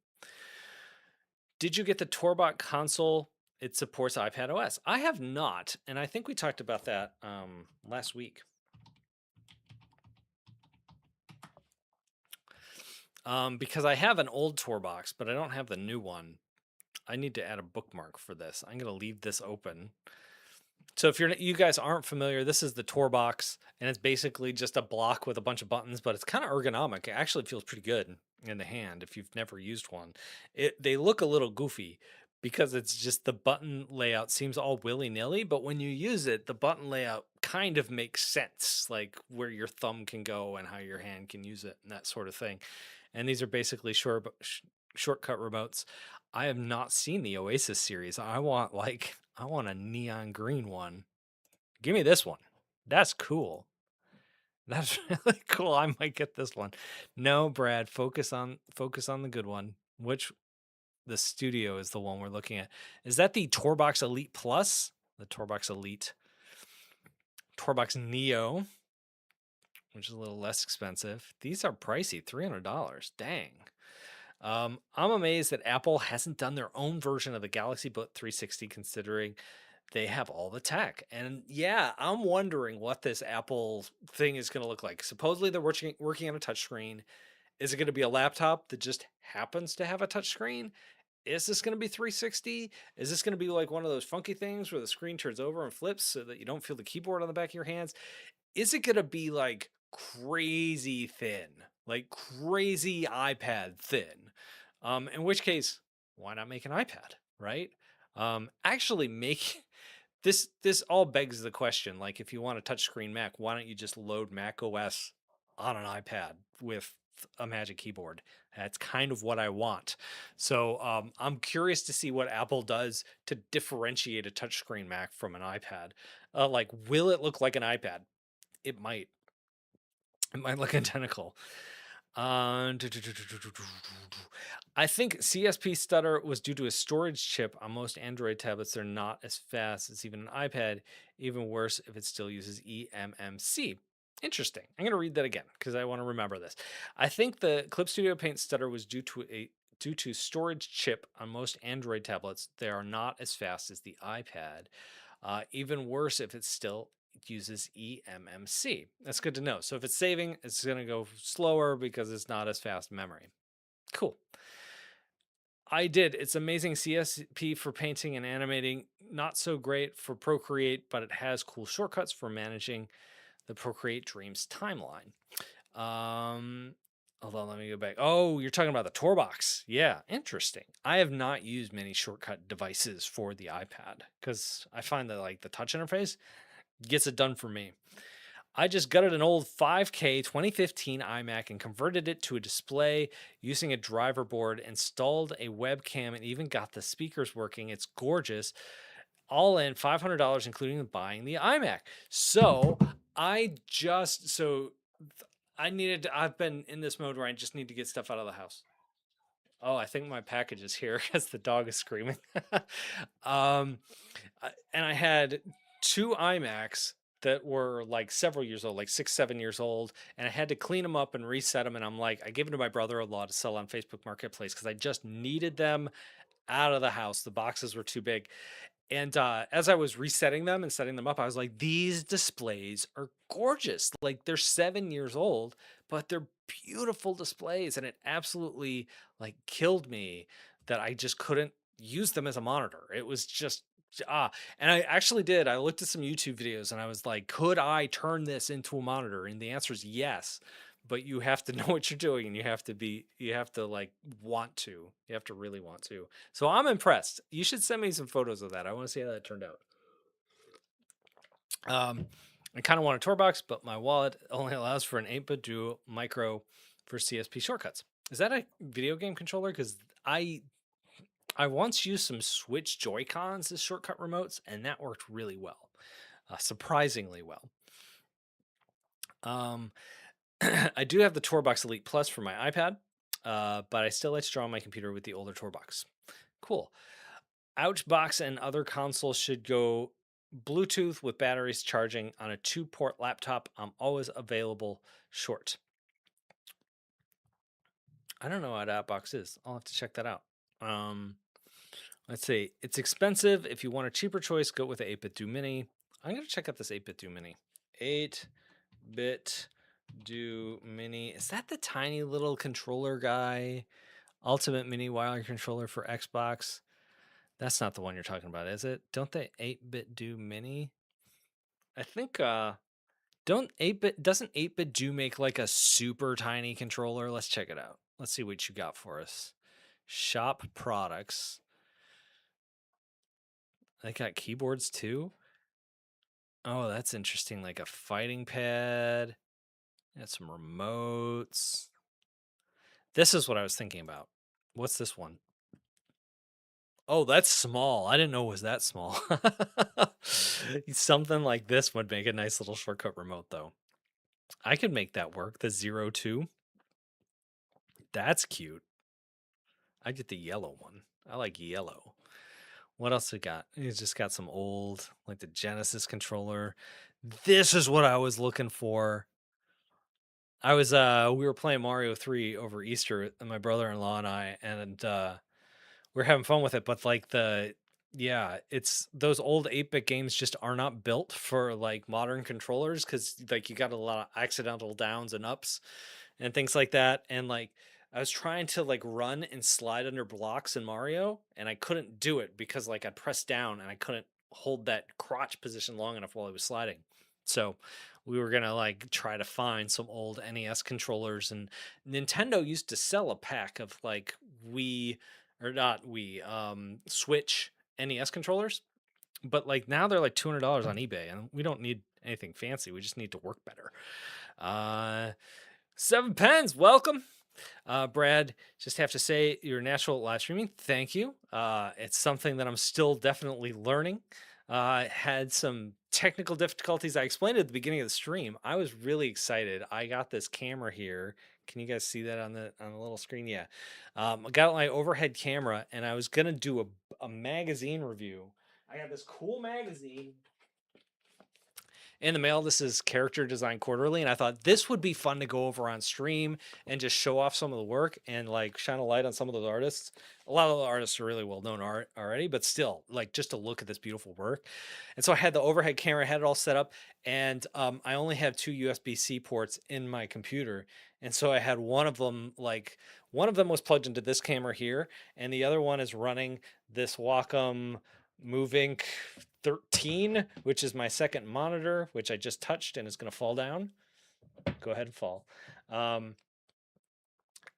Did you get the Torbot console? It supports iPad OS. I have not, and I think we talked about that last week. Because I have an old Torbox, but I don't have the new one. I need to add a bookmark for this. I'm going to leave this open. So if you guys aren't familiar, this is the Torbox, and it's basically just a block with a bunch of buttons, but it's kind of ergonomic. It actually feels pretty good in the hand if you've never used one. They look a little goofy because it's just the button layout seems all willy-nilly, but when you use it, the button layout kind of makes sense, like where your thumb can go and how your hand can use it and that sort of thing. And these are basically shortcut remotes. I have not seen the Oasis series. I want a neon green one. Give me this one. That's cool. That's really cool. I might get this one. No, Brad, focus on the good one. Which the studio is the one we're looking at. Is that the Torbox Elite Plus? The Torbox Elite. Torbox Neo, which is a little less expensive. These are pricey, $300. Dang. I'm amazed that Apple hasn't done their own version of the Galaxy Book 360, considering they have all the tech. And yeah, I'm wondering what this Apple thing is going to look like. Supposedly they're working on a touchscreen. Is it going to be a laptop that just happens to have a touchscreen? Is this going to be 360? Is this going to be like one of those funky things where the screen turns over and flips so that you don't feel the keyboard on the back of your hands? Is it going to be like crazy thin, like crazy iPad thin? In which case, why not make an iPad, right? Actually, make this all begs the question. Like, if you want a touchscreen Mac, why don't you just load Mac OS on an iPad with a Magic Keyboard? That's kind of what I want. So I'm curious to see what Apple does to differentiate a touchscreen Mac from an iPad. Like, will it look like an iPad? It might. It might look identical. I think CSP stutter was due to a storage chip on most Android tablets. They're not as fast as even an iPad. Even worse if it still uses eMMC. Interesting. I'm going to read that again because I want to remember this. I think the Clip Studio Paint stutter was due to storage chip on most Android tablets. They are not as fast as the iPad. Even worse if it still uses eMMC. That's good to know. So if it's saving, it's going to go slower because it's not as fast memory. Cool. I did. It's amazing CSP for painting and animating. Not so great for Procreate, but it has cool shortcuts for managing the Procreate Dreams timeline. Hold on, let me go back. Oh, you're talking about the Torbox. Yeah, interesting. I have not used many shortcut devices for the iPad because I find that like the touch interface gets it done for me. I just gutted an old 5K 2015 iMac and converted it to a display using a driver board, installed a webcam, and even got the speakers working. It's gorgeous. All in $500, including buying the iMac. So I've been in this mode where I just need to get stuff out of the house. Oh, I think my package is here because the dog is screaming. And I had two iMacs that were like several years old, like 6, 7 years old, and I had to clean them up and reset them. And I'm like, I gave them to my brother-in-law to sell on Facebook Marketplace because I just needed them out of the house. The boxes were too big. And as I was resetting them and setting them up, I was like, these displays are gorgeous. Like, they're 7 years old, but they're beautiful displays. And it absolutely like killed me that I just couldn't use them as a monitor. It was just and I actually did. I looked at some YouTube videos and I was like, could I turn this into a monitor? And the answer is yes. But you have to know what you're doing, and you have to like want to. You have to really want to. So I'm impressed. You should send me some photos of that. I want to see how that turned out. I kind of want a Torbox, but my wallet only allows for an 8-bit dual micro for CSP shortcuts. Is that a video game controller? Because I once used some Switch Joy-Cons as shortcut remotes, and that worked really well, surprisingly well. Um, I do have the TorBox Elite Plus for my iPad, but I still like to draw on my computer with the older TorBox. Cool. Ouchbox and other consoles should go Bluetooth with batteries charging on a 2-port laptop. I'm always available short. I don't know what Outbox is. I'll have to check that out. Um, let's see. It's expensive. If you want a cheaper choice, go with the 8-bit Do Mini. I'm going to check out this 8-bit Do Mini. 8-bit Do Mini. Is that the tiny little controller guy? Ultimate Mini Wireless Controller for Xbox. That's not the one you're talking about, is it? Don't they 8-bit Do Mini? I think don't 8-bit doesn't 8-bit do make like a super tiny controller? Let's check it out. Let's see what you got for us. Shop products. They got keyboards too. Oh, that's interesting. Like a fighting pad. Got some remotes. This is what I was thinking about. What's this one? Oh, that's small. I didn't know it was that small. Something like this would make a nice little shortcut remote, though. I could make that work. The 02. That's cute. I get the yellow one. I like yellow. What else we got? It's just got some old, like the Genesis controller. This is what I was looking for. We were playing Mario 3 over Easter, my brother-in-law and I, and we're having fun with it, but like it's those old 8-bit games just are not built for like modern controllers because like you got a lot of accidental downs and ups and things like that. And like I was trying to like run and slide under blocks in Mario, and I couldn't do it because like I'd press down and I couldn't hold that crotch position long enough while I was sliding. So we were gonna like try to find some old NES controllers, and Nintendo used to sell a pack of like Wii or not Wii, Switch NES controllers. But like now they're like $200 on eBay, and we don't need anything fancy. We just need to work better. 7 pens, welcome. Brad, just have to say you're natural at live streaming. Thank you. It's something that I'm still definitely learning. Had some technical difficulties. I explained at the beginning of the stream. I was really excited. I got this camera here. Can you guys see that on the little screen? Yeah. I got my overhead camera, and I was gonna do a magazine review. I got this cool magazine in the mail. This is Character Design Quarterly, and I thought this would be fun to go over on stream and just show off some of the work and like shine a light on some of those artists. A lot of the artists are really well known art already, but still, like just to look at this beautiful work. And so I had the overhead camera, had it all set up, and I only have 2 USB-C ports in my computer, and so I had one of them was plugged into this camera here, and the other one is running this Wacom Move Ink 13, which is my second monitor, which I just touched and is going to fall down. Go ahead and fall. And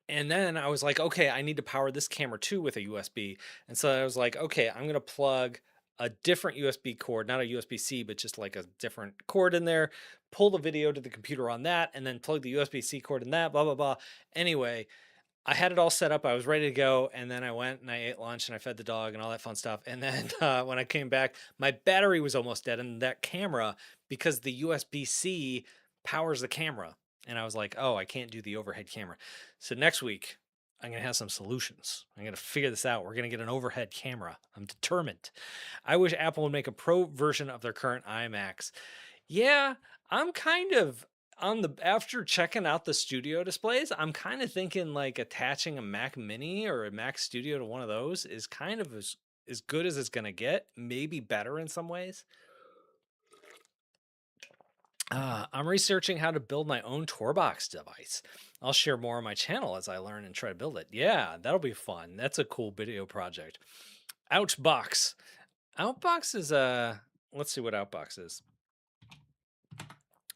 then I was like, okay, I need to power this camera too with a USB. And so I was like, okay, I'm going to plug a different USB cord, not a USB-C, but just like a different cord in there, pull the video to the computer on that, and then plug the USB-C cord in that, blah, blah, blah. Anyway, I had it all set up. I was ready to go. And then I went and I ate lunch and I fed the dog and all that fun stuff. And then when I came back, my battery was almost dead. And that camera, because the USB-C powers the camera. And I was like, oh, I can't do the overhead camera. So next week, I'm going to have some solutions. I'm going to figure this out. We're going to get an overhead camera. I'm determined. I wish Apple would make a pro version of their current iMacs. Yeah, I'm kind of after checking out the studio displays, I'm kind of thinking like attaching a Mac Mini or a Mac Studio to one of those is kind of as good as it's going to get, maybe better in some ways. I'm researching how to build my own TorBox device. I'll share more on my channel as I learn and try to build it. Yeah, that'll be fun. That's a cool video project. Outbox. Outbox is let's see what Outbox is.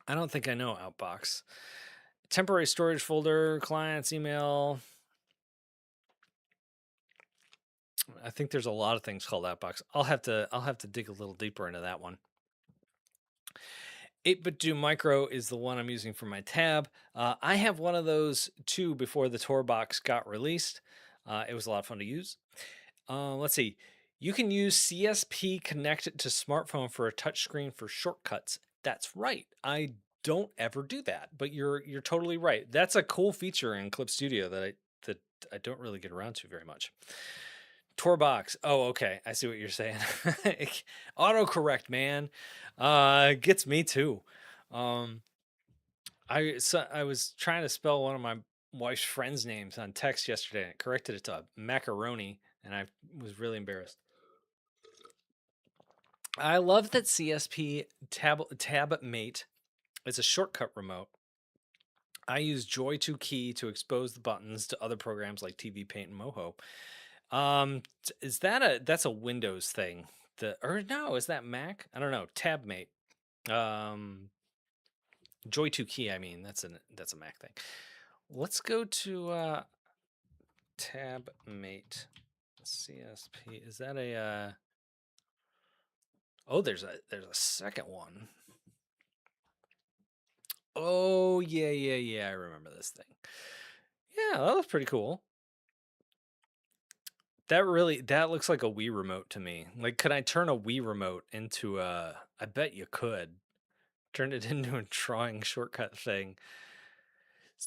I don't think I know Outbox. Temporary storage folder, clients, email. I think there's a lot of things called Outbox. I'll have to dig a little deeper into that one. 8-bit Do Micro is the one I'm using for my tab. I have one of those too before the TorBox got released. It was a lot of fun to use. Let's see. You can use CSP connected to smartphone for a touchscreen for shortcuts. That's right. I don't ever do that, but you're totally right. That's a cool feature in Clip Studio that I don't really get around to very much. Torbox. Oh, okay. I see what you're saying. Autocorrect, man. Gets me too. Um, I was trying to spell one of my wife's friends' names on text yesterday, and it corrected it to macaroni, and I was really embarrassed. I love that CSP Tab Mate is a shortcut remote. I use Joy 2 Key to expose the buttons to other programs like TV Paint and Moho. Is that that's a Windows thing? The or no, is that Mac? I don't know. Tab Mate. Um, Joy 2 Key. I mean, that's a Mac thing. Let's go to Tab Mate CSP. Is that a oh, there's a second one. Oh, yeah. I remember this thing. Yeah, that was pretty cool. That looks like a Wii remote to me. Like, could I turn a Wii remote into a? I bet you could turn it into a drawing shortcut thing.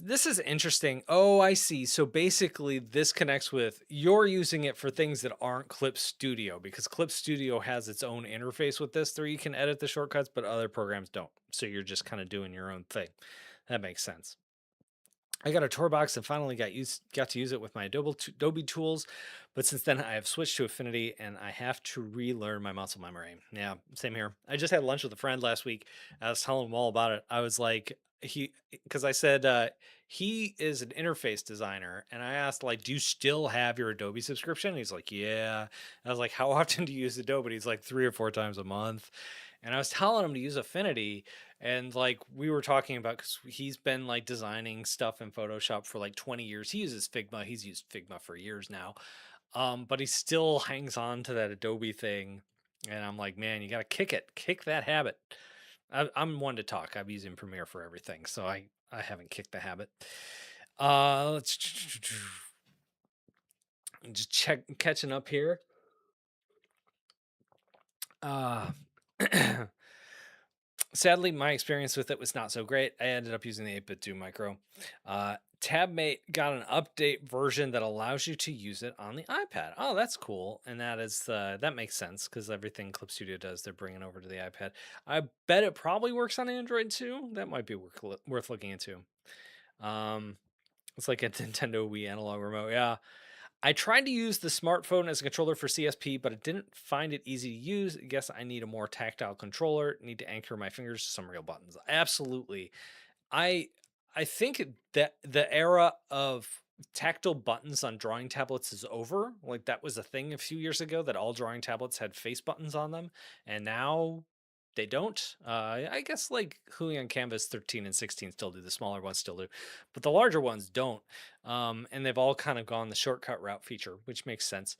This is interesting. Oh, I see. So basically, this connects with you're using it for things that aren't Clip Studio because Clip Studio has its own interface with this, where you can edit the shortcuts, but other programs don't. So you're just kind of doing your own thing. That makes sense. I got a tour box and finally got to use it with my Adobe tools, but since then I have switched to Affinity and I have to relearn my muscle memory. Yeah, same here. I just had lunch with a friend last week. I was telling him all about it. I was like, because I said he is an interface designer, and I asked like, do you still have your Adobe subscription? And he's like, yeah. I was like, how often do you use Adobe? And he's like 3 or 4 times a month. And I was telling him to use Affinity, and like we were talking about because he's been like designing stuff in Photoshop for like 20 years. He uses Figma. He's used Figma for years now. But he still hangs on to that Adobe thing. And I'm like, man, you got to kick that habit. I'm one to talk. I'm using Premiere for everything. So I haven't kicked the habit. Let's just catching up here. Uh, Sadly, my experience with it was not so great. I ended up using the 8-bit Do Micro. TabMate got an update version that allows you to use it on the iPad. Oh, that's cool, and that makes sense because everything Clip Studio does, they're bringing over to the iPad. I bet it probably works on Android too. That might be worth looking into. It's like a Nintendo Wii analog remote. Yeah, I tried to use the smartphone as a controller for CSP, but I didn't find it easy to use. I guess I need a more tactile controller. Need to anchor my fingers to some real buttons. Absolutely. I I think that the era of tactile buttons on drawing tablets is over. Like that was a thing a few years ago that all drawing tablets had face buttons on them, and now they don't. I guess like Julian Canvas 13 and 16 still do. The smaller ones still do, but the larger ones don't. And they've all kind of gone the shortcut route feature, which makes sense.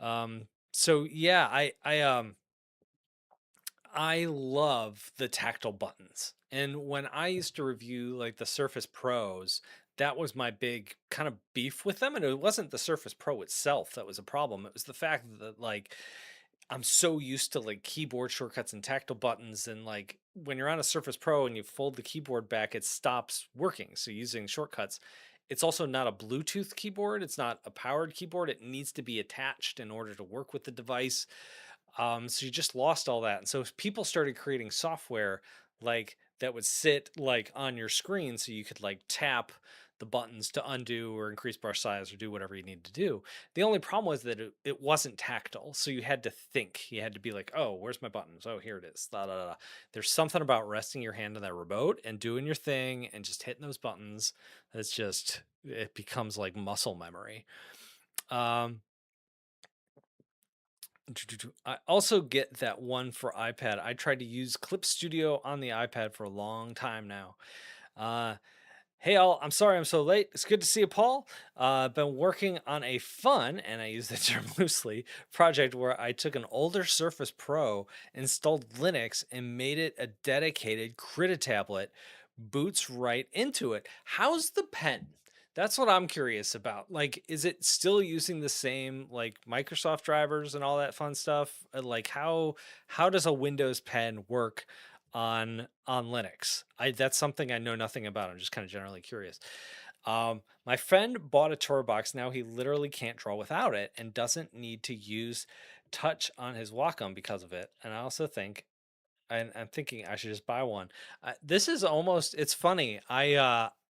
So yeah, I love the tactile buttons. And when I used to review like the Surface Pros, that was my big kind of beef with them. And it wasn't the Surface Pro itself that was a problem. It was the fact that like I'm so used to like keyboard shortcuts and tactile buttons. And like when you're on a Surface Pro and you fold the keyboard back, it stops working. So using shortcuts, it's also not a Bluetooth keyboard. It's not a powered keyboard. It needs to be attached in order to work with the device. So you just lost all that. And so people started creating software like that would sit like on your screen so you could like tap the buttons to undo or increase brush size or do whatever you need to do. The only problem was that it wasn't tactile. So you had to think. You had to be like, oh, where's my buttons? Oh, here it is. Da, da, da. There's something about resting your hand on that remote and doing your thing and just hitting those buttons. That's just, it becomes like muscle memory. Um, I also get that one for iPad. I tried to use Clip Studio on the iPad for a long time now. Uh, hey, all, I'm sorry I'm so late. It's good to see you, Paul. I've been working on a fun, and I use the term loosely, project where I took an older Surface Pro, installed Linux, and made it a dedicated Krita tablet. Boots right into it. How's the pen? That's what I'm curious about. Like, is it still using the same like Microsoft drivers and all that fun stuff? Like, how does a Windows pen work on Linux? I That's something I know nothing about. I'm just kind of generally curious. My friend bought a tour box. Now he literally can't draw without it and doesn't need to use touch on his Wacom because of it. And I also think and I'm thinking I should just buy one. This is almost it's funny.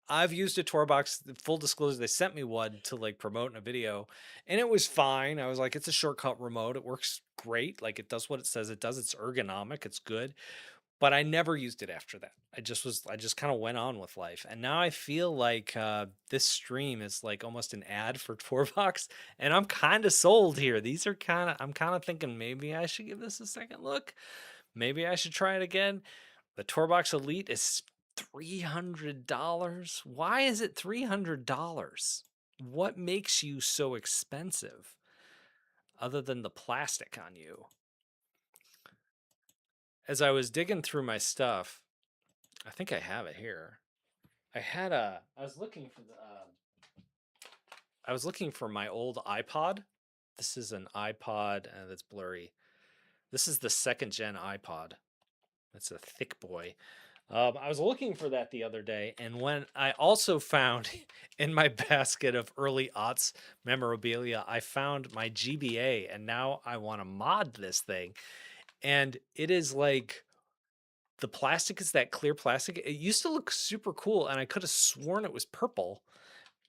I've used a tour box. Full disclosure, they sent me one to like promote in a video, and it was fine. I was like, it's a shortcut remote. It works great. Like it does what it says it does. It's ergonomic. It's good. But I never used it after that. I just kind of went on with life, and now I feel like this stream is like almost an ad for Torbox, and I'm kind of sold here. These are kind of I'm kind of thinking maybe I should give this a second look. Maybe I should try it again. The Torbox Elite is $300. Why is it $300? What makes you so expensive other than the plastic on you? As I was digging through my stuff, I think I have it here. I was looking for I was looking for my old iPod. This is an iPod that's blurry. This is the second gen iPod. It's a thick boy. I was looking for that the other day, and when I also found in my basket of early aughts memorabilia, I found my GBA, and now I want to mod this thing. And it is like the plastic is that clear plastic. It used to look super cool, and I could have sworn it was purple,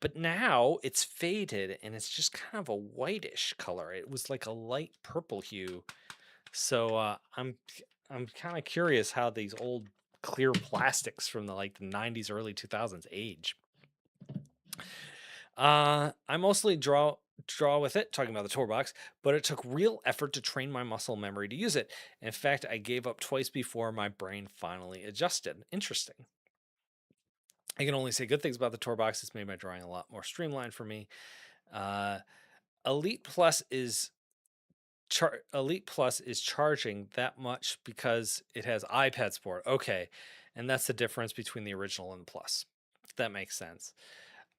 but now it's faded and it's just kind of a whitish color. It was like a light purple hue. So I'm kind of curious how these old clear plastics from the 90s, early 2000s age. I mostly draw with it, talking about the tour box, but it took real effort to train my muscle memory to use it. In fact, I gave up twice before my brain finally adjusted. Interesting. I can only say good things about the tour box. It's made my drawing a lot more streamlined for me. Uh, Elite Plus is Elite Plus is charging that much because it has iPad support. Okay. And that's the difference between the original and the Plus. If that makes sense.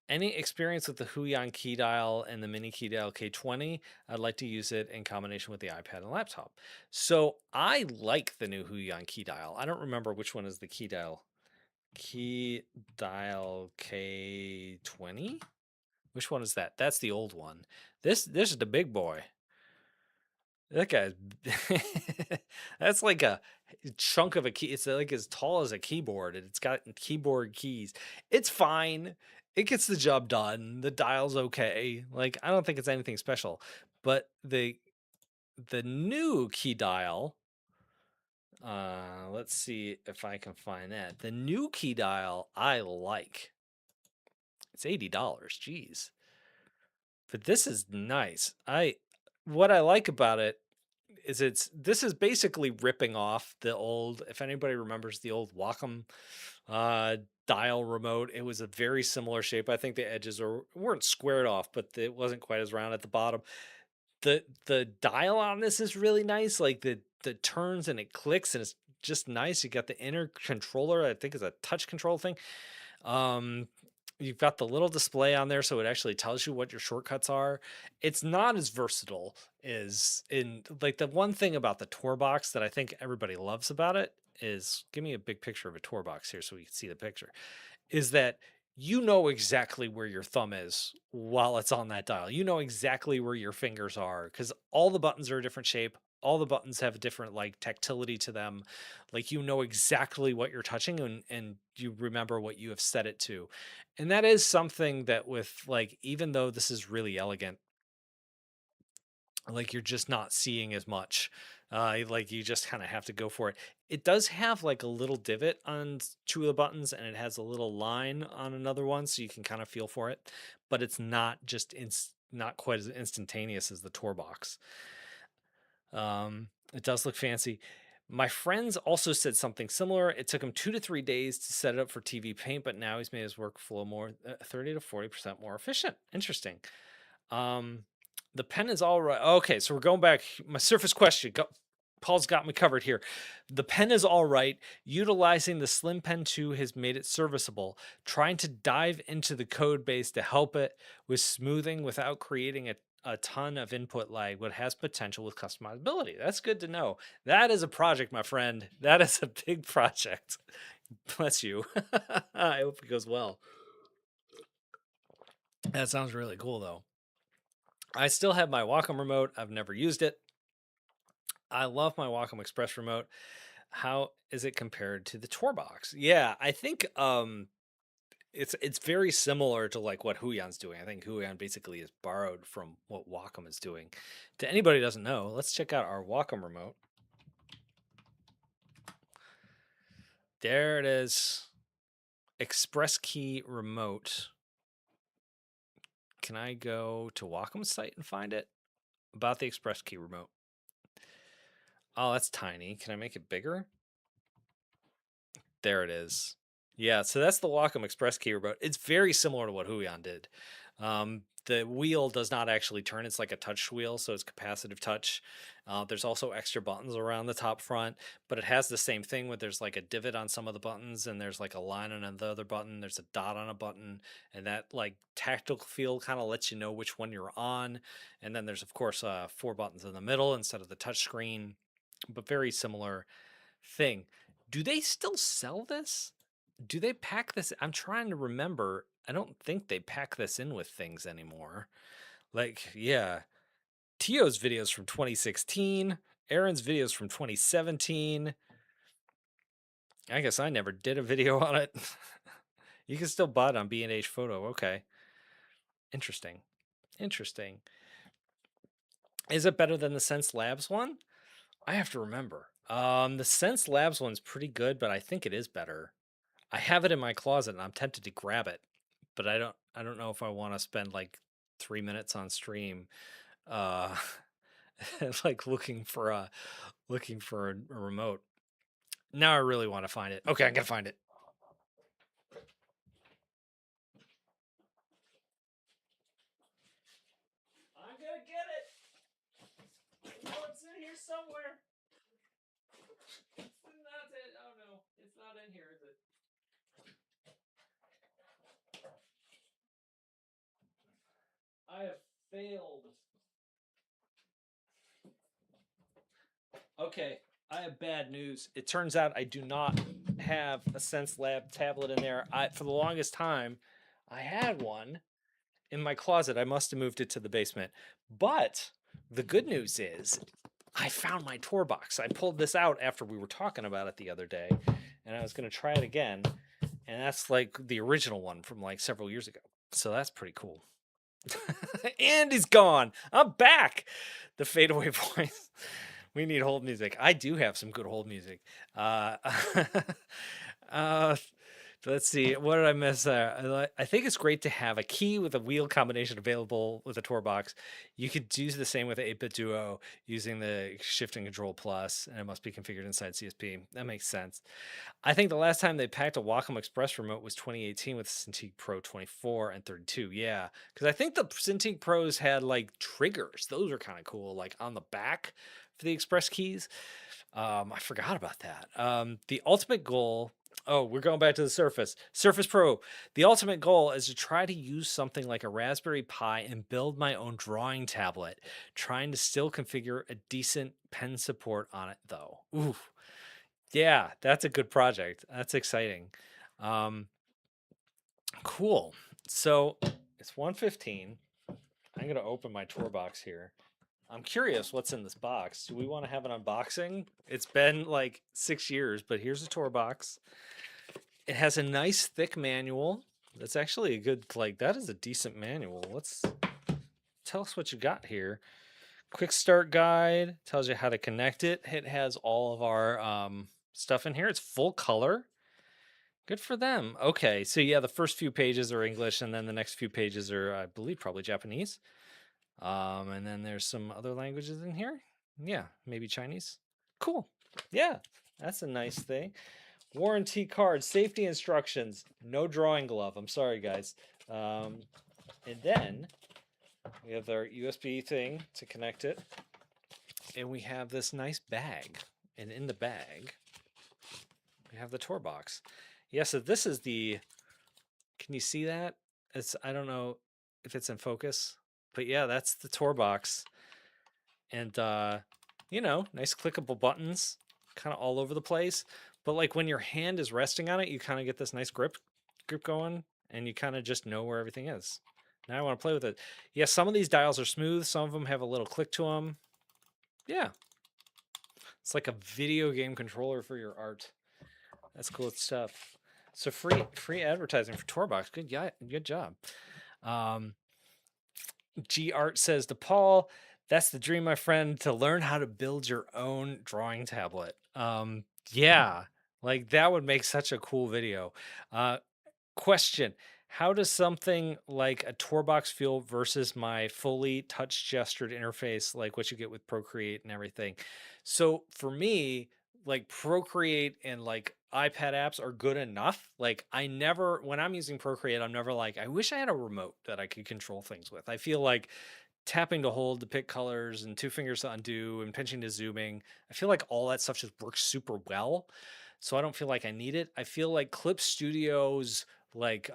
Any experience with the Huion key dial and the mini key dial K20? I'd like to use it in combination with the iPad and laptop. So I like the new Huion key dial. I don't remember which one is the key dial. Key dial K20? Which one is that? That's the old one. This is the big boy. That guy's that's like a chunk of a key. It's like as tall as a keyboard, and it's got keyboard keys. It's fine. It gets the job done. The dial's okay. Like I don't think it's anything special. But the new key dial, let's see if I can find that. The new key dial I like. It's $80. Jeez. But this is nice. I What I like about it is this is basically ripping off the old, if anybody remembers the old Wacom uh dial remote. It was a very similar shape. I think the edges weren't squared off, but it wasn't quite as round at the bottom. The dial on this is really nice. Like the turns and it clicks and it's just nice. You got the inner controller, I think is a touch control thing. Um, you've got the little display on there, so it actually tells you what your shortcuts are. It's not as versatile as in like the one thing about the tour box that I think everybody loves about it is give me a big picture of a tour box here so we can see the picture. Is that you know exactly where your thumb is while it's on that dial. You know exactly where your fingers are because all the buttons are a different shape. All the buttons have a different like tactility to them. Like you know exactly what you're touching and you remember what you have set it to. And that is something that with like, even though this is really elegant, like you're just not seeing as much. Like you just kind of have to go for it. It does have like a little divot on two of the buttons, and it has a little line on another one, so you can kind of feel for it. But it's not not quite as instantaneous as the tour box. It does look fancy. My friends also said something similar. It took him 2 to 3 days to set it up for TV Paint, but now he's made his workflow more 30 to 40% more efficient. Interesting. Um, the pen is all right. Okay, so we're going back. My Surface question. Go. Paul's got me covered here. The pen is all right. Utilizing the Slim Pen 2 has made it serviceable. Trying to dive into the code base to help it with smoothing without creating a ton of input lag, but has potential with customizability. That's good to know. That is a project, my friend. That is a big project. Bless you. I hope it goes well. That sounds really cool, though. I still have my Wacom remote. I've never used it. I love my Wacom Express remote. How is it compared to the Torbox? Yeah, I think it's very similar to like what Huyan's doing. I think Huyan basically is borrowed from what Wacom is doing. To anybody who doesn't know, let's check out our Wacom remote. There it is. Express key remote. Can I go to Wacom's site and find it? About the Express key remote. Oh, that's tiny. Can I make it bigger? There it is. Yeah, so that's the Wacom Express key remote. It's very similar to what Huion did. The wheel does not actually turn. It's like a touch wheel, so it's capacitive touch. There's also extra buttons around the top front, but it has the same thing where there's like a divot on some of the buttons and there's like a line on the other button. There's a dot on a button, and that like tactile feel kind of lets you know which one you're on. And then there's of course 4 buttons in the middle instead of the touch screen, but very similar thing. Do they still sell this? Do they pack this? I'm trying to remember. I don't think they pack this in with things anymore. Like, yeah. Tio's videos from 2016. Aaron's videos from 2017. I guess I never did a video on it. You can still buy it on B&H Photo. Okay. Interesting. Interesting. Is it better than the Sense Labs one? I have to remember. The Sense Labs one's pretty good, but I think it is better. I have it in my closet and I'm tempted to grab it, but I don't know if I want to spend like 3 minutes on stream uh like looking for a remote. Now I really want to find it. Okay, I'm going to find it. I'm going to get it. Oh, it's in here somewhere. It's not in, oh no, it's not in here, is it? I have failed. Okay, I have bad news. It turns out I do not have a Sense Lab tablet in there. For the longest time, I had one in my closet. I must have moved it to the basement. But the good news is I found my tour box. I pulled this out after we were talking about it the other day, and I was going to try it again. And that's like the original one from like several years ago. So that's pretty cool. And he's gone. I'm back. The fadeaway voice. We need hold music. I do have some good hold music. Let's see. What did I miss there? I think it's great to have a key with a wheel combination available with a tour box. You could do the same with 8-bit Duo using the Shift and Control Plus, and it must be configured inside CSP. That makes sense. I think the last time they packed a Wacom Express remote was 2018 with Cintiq Pro 24 and 32. Yeah, because I think the Cintiq Pros had like triggers. Those are kind of cool, like on the back for the Express keys. I forgot about that. The ultimate goal. Oh, we're going back to the Surface. Surface Pro. The ultimate goal is to try to use something like a Raspberry Pi and build my own drawing tablet, trying to still configure a decent pen support on it, though. Ooh, yeah, that's a good project. That's exciting. Cool. So it's 1:15. I'm going to open my tour box here. I'm curious what's in this box. Do we want to have an unboxing? It's been like 6 years, but here's a tour box. It has a nice thick manual. That's actually a good, like, that is a decent manual. Let's tell us what you got here. Quick start guide tells you how to connect it. It has all of our stuff in here. It's full color. Good for them. Okay, so yeah, the first few pages are English, and then the next few pages are, I believe, probably Japanese. And then there's some other languages in here. Yeah, maybe Chinese. Cool. Yeah, that's a nice thing. Warranty card, safety instructions, no drawing glove. I'm sorry, guys. And then we have our USB thing to connect it. and we have this nice bag. And in the bag, we have the tour box. Yeah, so this is the, can you see that? It's, I don't know if it's in focus, but yeah, that's the tour box. And nice clickable buttons kind of all over the place. But like when your hand is resting on it, you kind of get this nice grip going, and you kind of just know where everything is. Now I want to play with it. Yeah, some of these dials are smooth, some of them have a little click to them. Yeah. It's like a video game controller for your art. That's cool stuff. So free advertising for Torbox. Good job. G Art says to Paul, "That's the dream, my friend, to learn how to build your own drawing tablet." Yeah, like that would make such a cool video. Uh, Question: how does something like a Torbox feel versus my fully touch gestured interface, like what you get with Procreate and everything? So for me, like Procreate and like iPad apps are good enough. Like I never, when I'm using Procreate, I'm never like, I wish I had a remote that I could control things with. I feel like tapping to hold to pick colors and two fingers to undo and pinching to zooming, I feel like all that stuff just works super well. So I don't feel like I need it. I feel like Clip Studios, like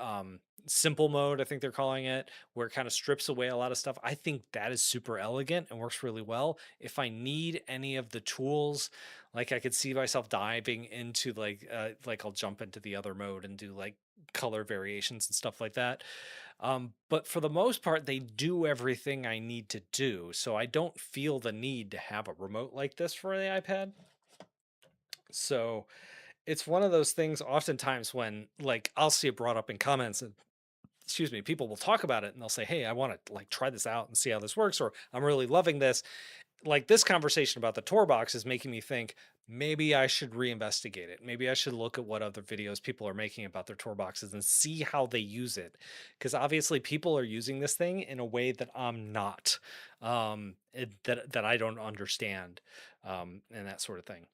simple mode, I think they're calling it, where it kind of strips away a lot of stuff. I think that is super elegant and works really well. If I need any of the tools, like I could see myself diving into like I'll jump into the other mode and do like color variations and stuff like that. But for the most part, they do everything I need to do. So I don't feel the need to have a remote like this for the iPad. So it's one of those things oftentimes when like I'll see it brought up in comments and excuse me, people will talk about it and they'll say, "Hey, I want to like try this out and see how this works," or "I'm really loving this." Like this conversation about the tour box is making me think maybe I should reinvestigate it. Maybe I should look at what other videos people are making about their tour boxes and see how they use it. Because obviously people are using this thing in a way that I'm not, that I don't understand, and that sort of thing.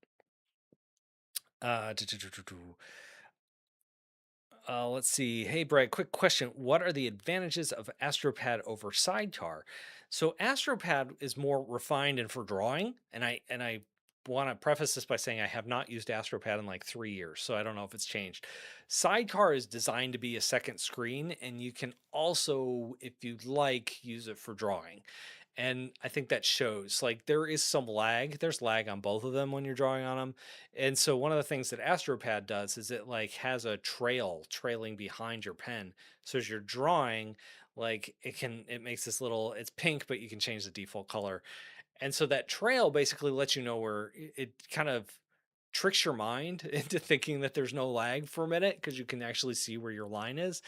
Uh, let's see. Hey, Brad, quick question. What are the advantages of AstroPad over Sidecar? So AstroPad is more refined and for drawing, and I want to preface this by saying I have not used AstroPad in like 3 years, so I don't know if it's changed. Sidecar is designed to be a second screen, and you can also, if you'd like, use it for drawing. And I think that shows like there is some lag. There's lag on both of them when you're drawing on them. And so one of the things that AstroPad does is it like has a trail trailing behind your pen. So as you're drawing, like it makes this little, it's pink, but you can change the default color. And so that trail basically lets you know where it kind of tricks your mind into thinking that there's no lag for a minute because you can actually see where your line is.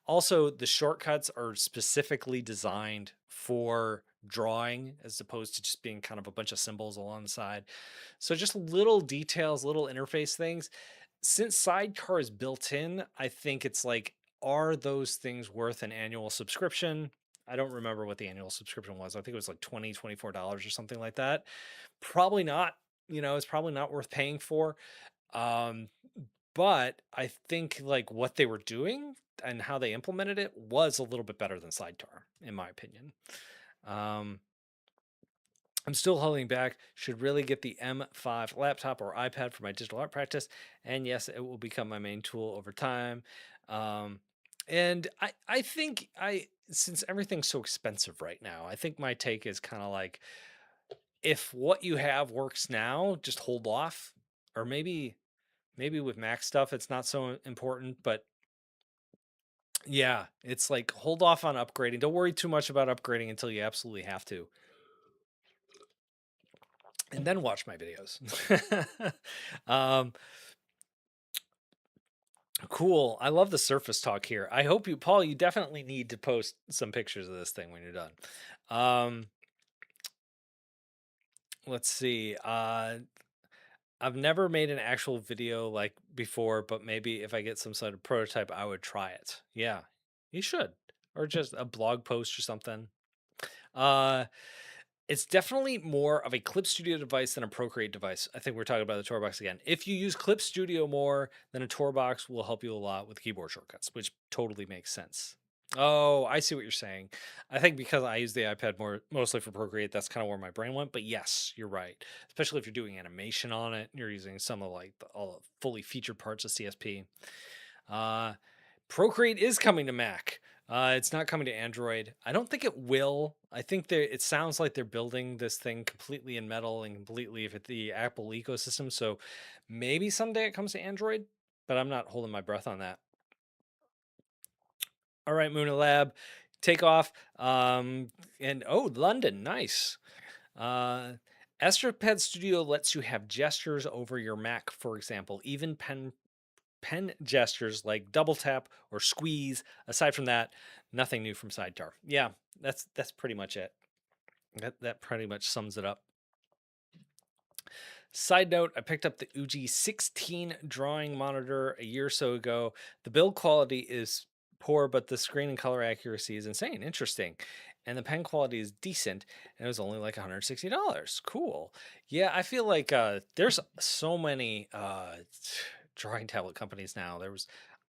Also, the shortcuts are specifically designed for drawing as opposed to just being kind of a bunch of symbols along the side. So just little details, little interface things. Since Sidecar is built in, I think it's like, are those things worth an annual subscription? I don't remember what the annual subscription was. I think it was like $24 or something like that. Probably not. It's probably not worth paying for. Um, but I think like what they were doing and how they implemented it was a little bit better than Sidecar, in my opinion. Um, I'm still holding back. Should really get the M5 laptop or iPad for my digital art practice. And yes, it will become my main tool over time. Um, and I think since everything's so expensive right now, I think my take is kind of like if what you have works now, just hold off. Or maybe with Mac stuff, it's not so important, but yeah, it's like hold off on upgrading. Don't worry too much about upgrading until you absolutely have to. And then watch my videos. um, cool. I love the surface talk here. I hope you, Paul, you definitely need to post some pictures of this thing when you're done. Let's see. I've never made an actual video like before, but maybe if I get some sort of prototype, I would try it. Yeah, you should. Or just a blog post or something. Uh, It's definitely more of a Clip Studio device than a Procreate device. I think we're talking about the Torbox again. If you use Clip Studio more, then a Torbox will help you a lot with keyboard shortcuts, which totally makes sense. Oh, I see what you're saying. I think because I use the iPad mostly for Procreate, that's kind of where my brain went. But yes, you're right. Especially if you're doing animation on it, you're using some of like all the fully featured parts of CSP. Uh, Procreate is coming to Mac. It's not coming to Android. I don't think it will. I think it sounds like they're building this thing completely in metal and completely for the Apple ecosystem. So maybe someday it comes to Android, but I'm not holding my breath on that. All right, Muna Lab, take off. And oh, London, nice. Uh, Astropad Studio lets you have gestures over your Mac, for example, even pen gestures like double tap or squeeze. Aside from that, nothing new from Sidecar. Yeah, that's pretty much it. That pretty much sums it up. Side note, I picked up the Uji 16 drawing monitor a year or so ago. The build quality is poor, but the screen and color accuracy is insane. Interesting. And the pen quality is decent. And it was only like $160. Cool. Yeah, I feel like there's so many drawing tablet companies now.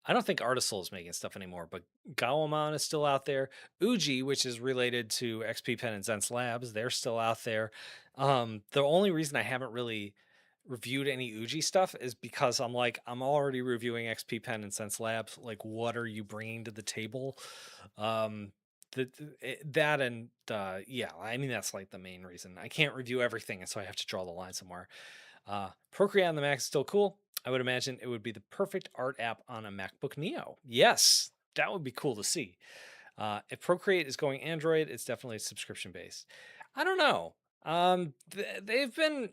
I don't think Artisul is making stuff anymore, but Gawaman is still out there. Uji, which is related to XP Pen and Zense Labs, they're still out there. The only reason I haven't really reviewed any Uji stuff is because I'm already reviewing XP Pen and Sense Labs. Like, what are you bringing to the table? Um, that and yeah, I mean that's like the main reason. I can't review everything, and so I have to draw the line somewhere. Procreate on the Mac is still cool. I would imagine it would be the perfect art app on a MacBook Neo. Yes, that would be cool to see. If Procreate is going Android, it's definitely subscription based. I don't know. They've been.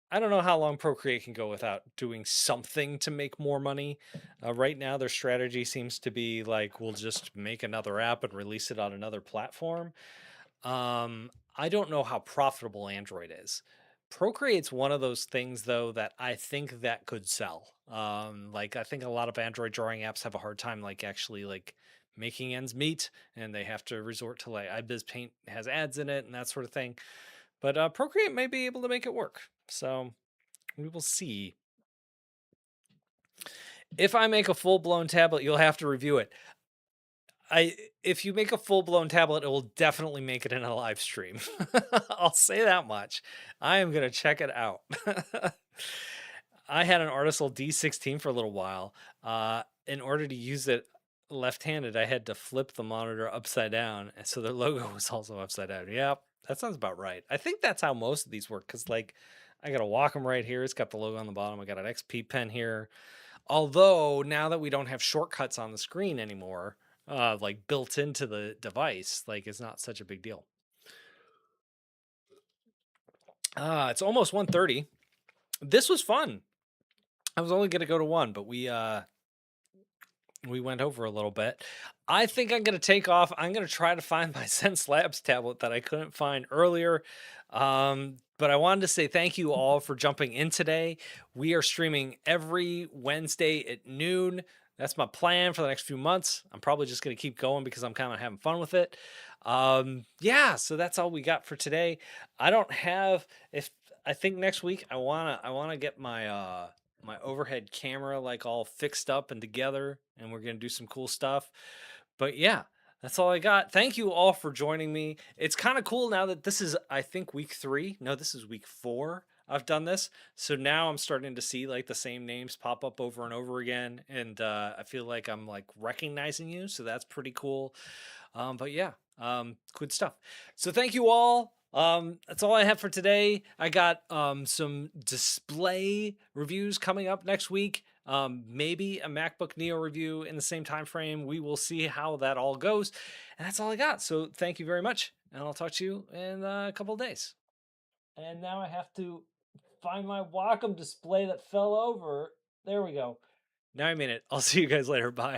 I don't know how long Procreate can go without doing something to make more money. Right now, their strategy seems to be like, we'll just make another app and release it on another platform. I don't know how profitable Android is. Procreate's one of those things though that I think that could sell. Like I think a lot of Android drawing apps have a hard time like actually like making ends meet, and they have to resort to like iBiz Paint has ads in it and that sort of thing. But Procreate may be able to make it work. So we will see. If I make a full blown tablet, you'll have to review it. If you make a full blown tablet, it will definitely make it in a live stream. I'll say that much. I am gonna check it out. I had an Artisul D16 for a little while. In order to use it left-handed, I had to flip the monitor upside down, and so the logo was also upside down. Yep, that sounds about right. I think that's how most of these work. Cause like, I got a Wacom right here. It's got the logo on the bottom. I got an XP pen here. Although now that we don't have shortcuts on the screen anymore, like built into the device, like it's not such a big deal. It's almost 1:30. This was fun. I was only gonna go to one, but we went over a little bit. I think I'm gonna take off. I'm gonna try to find my Sense Labs tablet that I couldn't find earlier. But I wanted to say thank you all for jumping in today. We are streaming every Wednesday at noon. That's my plan for the next few months. I'm probably just gonna keep going because I'm kind of having fun with it. Yeah, so that's all we got for today. I don't have if I think next week I wanna get my overhead camera like all fixed up and together, and we're gonna do some cool stuff. But yeah, that's all I got. Thank you all for joining me. It's kind of cool now that this is, I think, week 3. No, this is week 4. I've done this, so now I'm starting to see like the same names pop up over and over again, and I feel like I'm like recognizing you, so that's pretty cool. But yeah, good stuff. So thank you all. That's all I have for today. I got some display reviews coming up next week. Maybe a MacBook Neo review in the same time frame. We will see how that all goes. And that's all I got. So thank you very much, and I'll talk to you in a couple of days. And now I have to find my Wacom display that fell over. There we go. Now I mean it. I'll see you guys later. Bye.